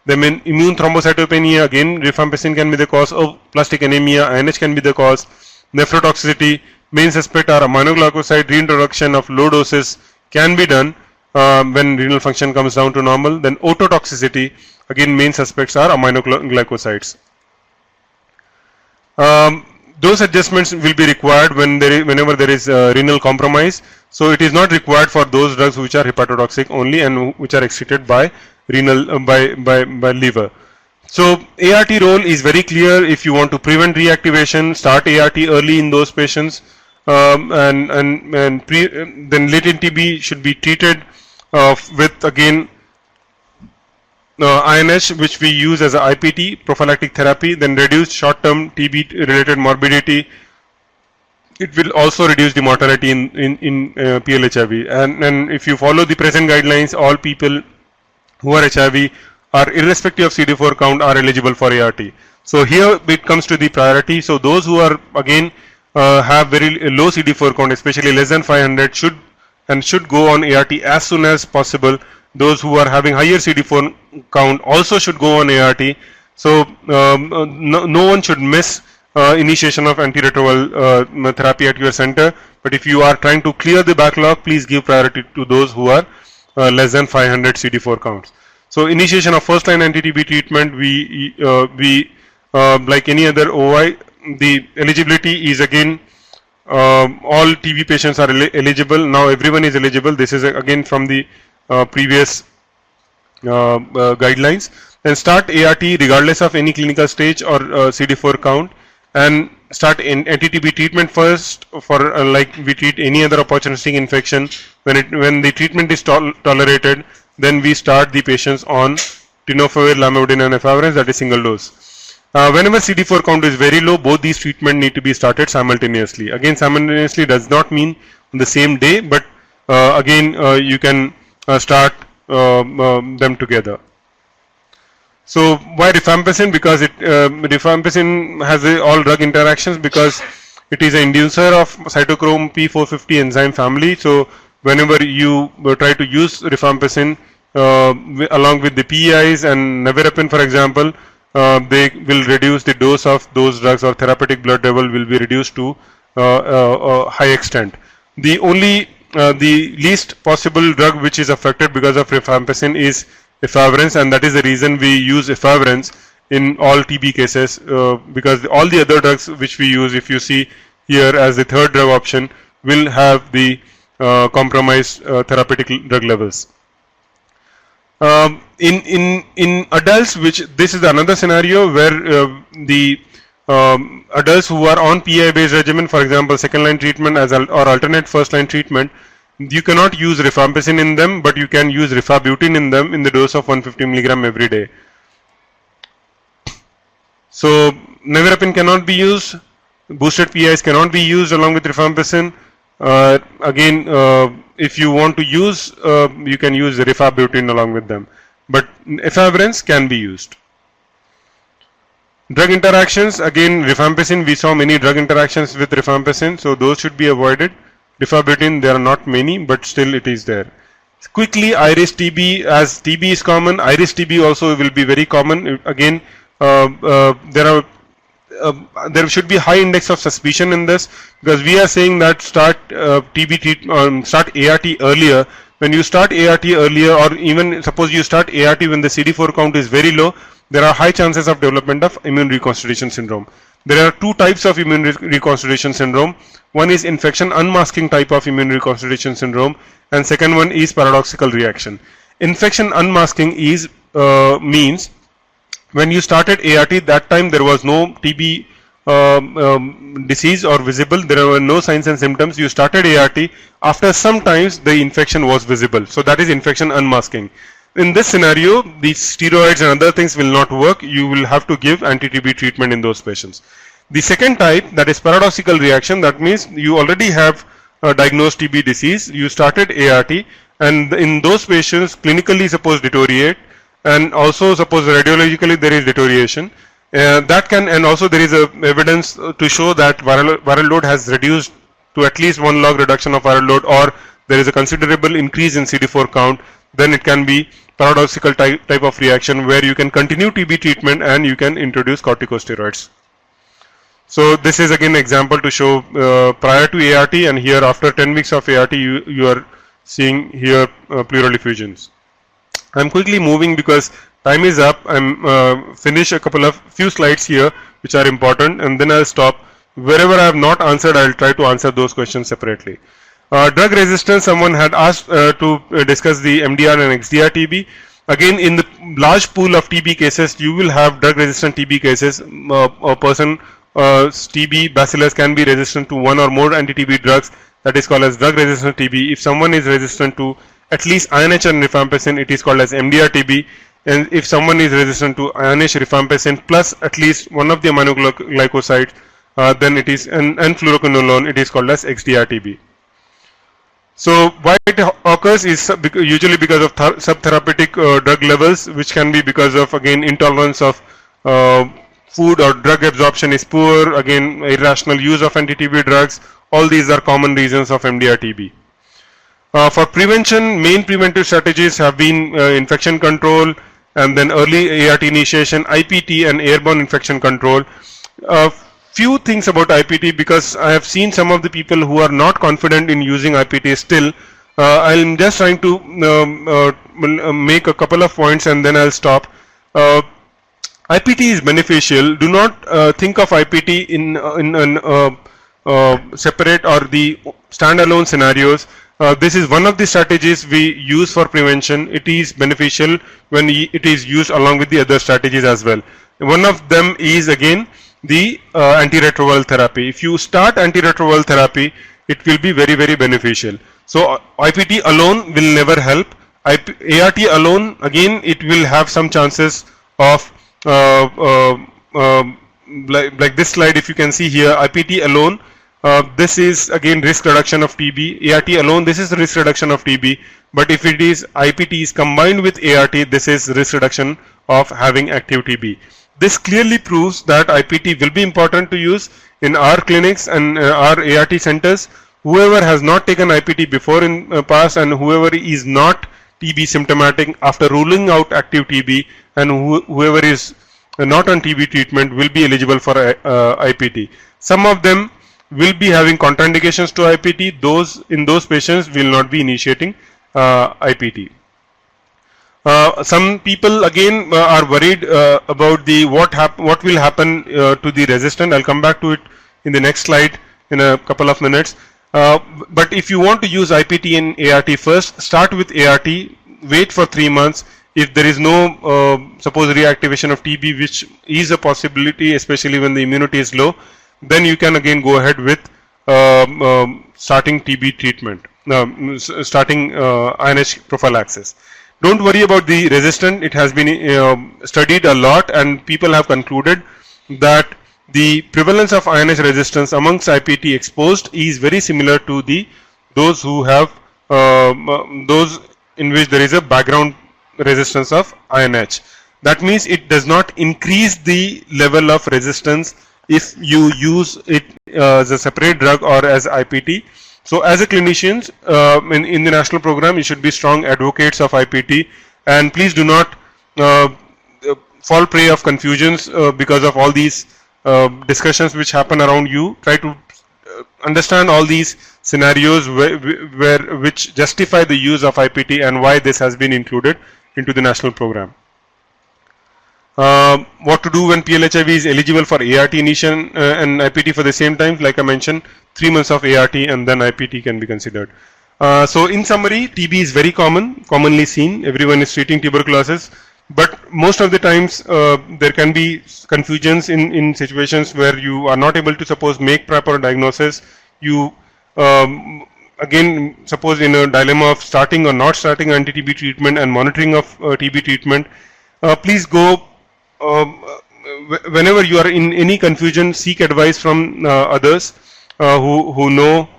Then immune thrombocytopenia, again rifampicin can be the cause of plastic anemia, INH can be the cause. Nephrotoxicity, main suspect are aminoglycoside. Reintroduction of low doses can be done when renal function comes down to normal. Then ototoxicity, again main suspects are aminoglycosides. Those adjustments will be required whenever there is renal compromise. So it is not required for those drugs which are hepatotoxic only and which are excreted by renal by liver. So ART role is very clear. If you want to prevent reactivation, start ART early in those patients, then latent TB should be treated with again INH, which we use as a IPT, prophylactic therapy, then reduce short-term TB related morbidity. It will also reduce the mortality in PLHIV. And if you follow the present guidelines, all people who are HIV are irrespective of CD4 count are eligible for ART. So here it comes to the priority. So those who are again have very low CD4 count, especially less than 500, should go on ART as soon as possible. Those who are having higher CD4 count also should go on ART. So no one should miss initiation of antiretroviral therapy at your center. But if you are trying to clear the backlog, please give priority to those who are less than 500 CD4 counts. So initiation of first line anti-TB treatment, we like any other OI, the eligibility is again all TB patients are eligible. Now everyone is eligible. This is again from the previous guidelines. Then start ART regardless of any clinical stage or CD4 count, and start anti-TB treatment first for like we treat any other opportunistic infection. When the treatment is tolerated, then we start the patients on tenofovir, lamivudine and efavirenz, that is single dose. Whenever CD4 count is very low, both these treatment need to be started simultaneously. Again, simultaneously does not mean on the same day, but again you can start them together. So why rifampicin? Because rifampicin has all drug interactions, because it is an inducer of cytochrome P450 enzyme family. So whenever you try to use rifampicin along with the PEIs and nevirapine, for example, they will reduce the dose of those drugs, or therapeutic blood level will be reduced to a high extent. The least possible drug which is affected because of rifampicin is efavirenz, and that is the reason we use efavirenz in all TB cases, because all the other drugs which we use, if you see here as the third drug option, will have the compromised therapeutic drug levels. In adults, which this is another scenario where the adults who are on PI based regimen, for example, second line treatment as or alternate first line treatment, you cannot use rifampicin in them, but you can use rifabutin in them in the dose of 150 milligram every day. So nevirapine cannot be used, boosted PIs cannot be used along with rifampicin. Again, if you want to use, you can use rifabutin along with them, but efavirenz can be used. Drug interactions, again rifampicin, we saw many drug interactions with rifampicin, so those should be avoided. Rifabutin, there are not many, but still it is there. Quickly, iris TB, as TB is common, iris TB also will be very common. Again, there should be high index of suspicion in this, because we are saying that start start ART earlier. When you start ART earlier, or even suppose you start ART when the CD4 count is very low, there are high chances of development of immune reconstitution syndrome. There are two types of immune reconstitution syndrome. One is infection unmasking type of immune reconstitution syndrome, and second one is paradoxical reaction. Infection unmasking is means when you started ART, that time there was no TB disease or visible, there were no signs and symptoms. You started ART, after some times the infection was visible, so that is infection unmasking. In this scenario, the steroids and other things will not work. You will have to give anti-TB treatment in those patients. The second type, that is paradoxical reaction, that means you already have diagnosed TB disease, you started ART, and in those patients clinically suppose deteriorate, and also suppose radiologically there is deterioration. That can, and also there is evidence to show that viral load has reduced to at least 1 log reduction of viral load, or there is a considerable increase in CD4 count. Then it can be paradoxical type of reaction where you can continue TB treatment and you can introduce corticosteroids. So this is again example to show prior to ART, and here after 10 weeks of ART you are seeing here pleural effusions. I'm quickly moving because time is up. I'm finish a few slides here which are important, and then I'll stop. Wherever I have not answered, I'll try to answer those questions separately. Drug resistance, someone had asked to discuss the MDR and XDR TB. Again, in the large pool of TB cases, you will have drug resistant TB cases. A person TB bacillus can be resistant to one or more anti-TB drugs, that is called as drug resistant TB. If someone is resistant to at least INH and rifampicin, it is called as MDR TB. And if someone is resistant to INH, rifampicin plus at least one of the aminoglycosides, then it is, and fluoroquinolone, it is called as XDR TB. So why it occurs is usually because of subtherapeutic drug levels, which can be because of, again, intolerance of food, or drug absorption is poor, again irrational use of anti-TB drugs. All these are common reasons of MDR TB. For prevention, main preventive strategies have been infection control, and then early ART initiation, IPT, and airborne infection control. Few things about IPT, because I have seen some of the people who are not confident in using IPT still. I'm just trying to make a couple of points and then I'll stop. IPT is beneficial. Do not think of IPT in separate or the standalone scenarios. This is one of the strategies we use for prevention. It is beneficial when it is used along with the other strategies as well. One of them is, again, the antiretroviral therapy. If you start antiretroviral therapy, it will be very, very beneficial. So IPT alone will never help. ART alone, again, it will have some chances of like this slide, if you can see here, IPT alone, this is again risk reduction of TB. ART alone, this is risk reduction of TB. But if it is IPT is combined with ART, this is risk reduction of having active TB. This clearly proves that IPT will be important to use in our clinics and our ART centers. Whoever has not taken IPT before in past, and whoever is not TB symptomatic after ruling out active TB, and whoever is not on TB treatment will be eligible for IPT. Some of them will be having contraindications to IPT. In those patients will not be initiating IPT. Some people again are worried about the what will happen to the resistant. I'll come back to it in the next slide in a couple of minutes. But if you want to use IPT in ART, first start with ART, wait for 3 months. If there is no suppose reactivation of TB, which is a possibility, especially when the immunity is low, then you can again go ahead with starting TB treatment, starting INH prophylaxis. Don't worry about the resistant. It has been studied a lot, and people have concluded that the prevalence of INH resistance amongst IPT exposed is very similar to those who have those in which there is a background resistance of INH. That means it does not increase the level of resistance if you use it as a separate drug or as IPT. So as a clinicians in the national program, you should be strong advocates of IPT, and please do not fall prey of confusions because of all these discussions which happen around you. Try to understand all these scenarios which justify the use of IPT and why this has been included into the national program. What to do when PLHIV is eligible for ART initiation and IPT for the same time? Like I mentioned, 3 months of ART and then IPT can be considered. So in summary, TB is very commonly seen. Everyone is treating tuberculosis, but most of the times there can be confusions in situations where you are not able to suppose make proper diagnosis. You again suppose in a dilemma of starting or not starting anti-TB treatment and monitoring of TB treatment. Please go whenever you are in any confusion, seek advice from others who know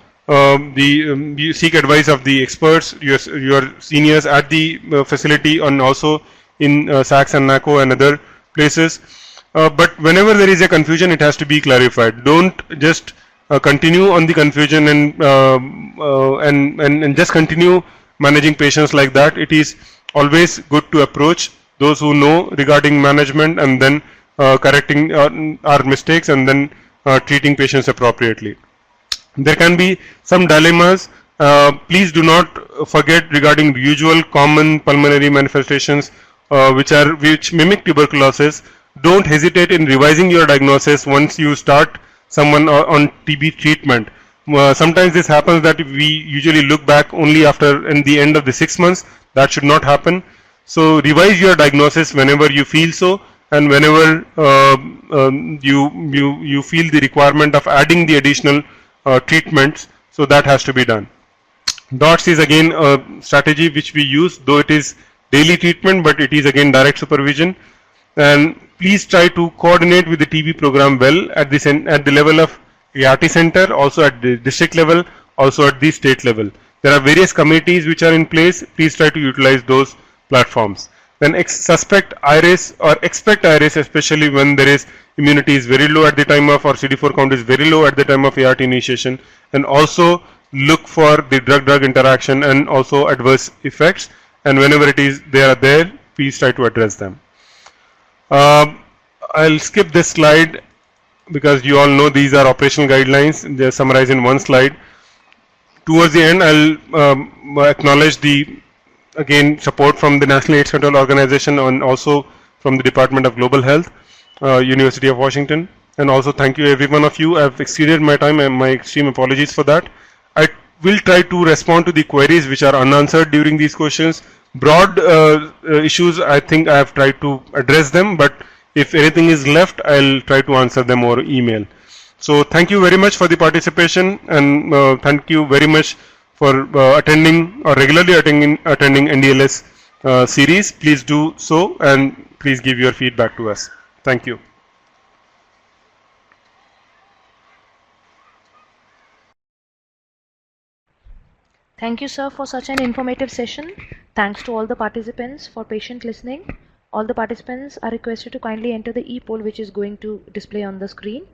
you seek advice of the experts, your seniors at the facility, and also in SACS and NACO and other places. But whenever there is a confusion, it has to be clarified. Don't just continue on the confusion and just continue managing patients like that. It is always good to approach those who know regarding management and then correcting our mistakes and then treating patients appropriately. There can be some dilemmas. Please do not forget regarding usual common pulmonary manifestations which mimic tuberculosis. Don't hesitate in revising your diagnosis once you start someone on TB treatment. Sometimes this happens that we usually look back only after in the end of the 6 months. That should not happen. So revise your diagnosis whenever you feel so, and whenever you feel the requirement of adding the additional treatments, so that has to be done. DOTS is again a strategy which we use, though it is daily treatment, but it is again direct supervision. And please try to coordinate with the TB program well at the level of ART center, also at the district level, also at the state level. There are various committees which are in place. Please try to utilize those platforms. Then suspect iris or expect iris, especially when there is immunity is very low at the time of, or CD4 count is very low at the time of ART initiation, and also look for the drug-drug interaction and also adverse effects, and whenever they are there, please try to address them. I'll skip this slide because you all know these are operational guidelines. They are summarized in one slide. Towards the end, I'll acknowledge the again support from the National AIDS Control Organization and also from the Department of Global Health, University of Washington, and also thank you every one of you. I've exceeded my time and my extreme apologies for that. I will try to respond to the queries which are unanswered during these questions. Broad issues, I think I have tried to address them, but if anything is left, I'll try to answer them over email. So thank you very much for the participation, and thank you very much for attending or regularly attending NDLS series. Please do so, and please give your feedback to us. Thank you. Thank you, sir, for such an informative session. Thanks to all the participants for patient listening. All the participants are requested to kindly enter the e-poll which is going to display on the screen.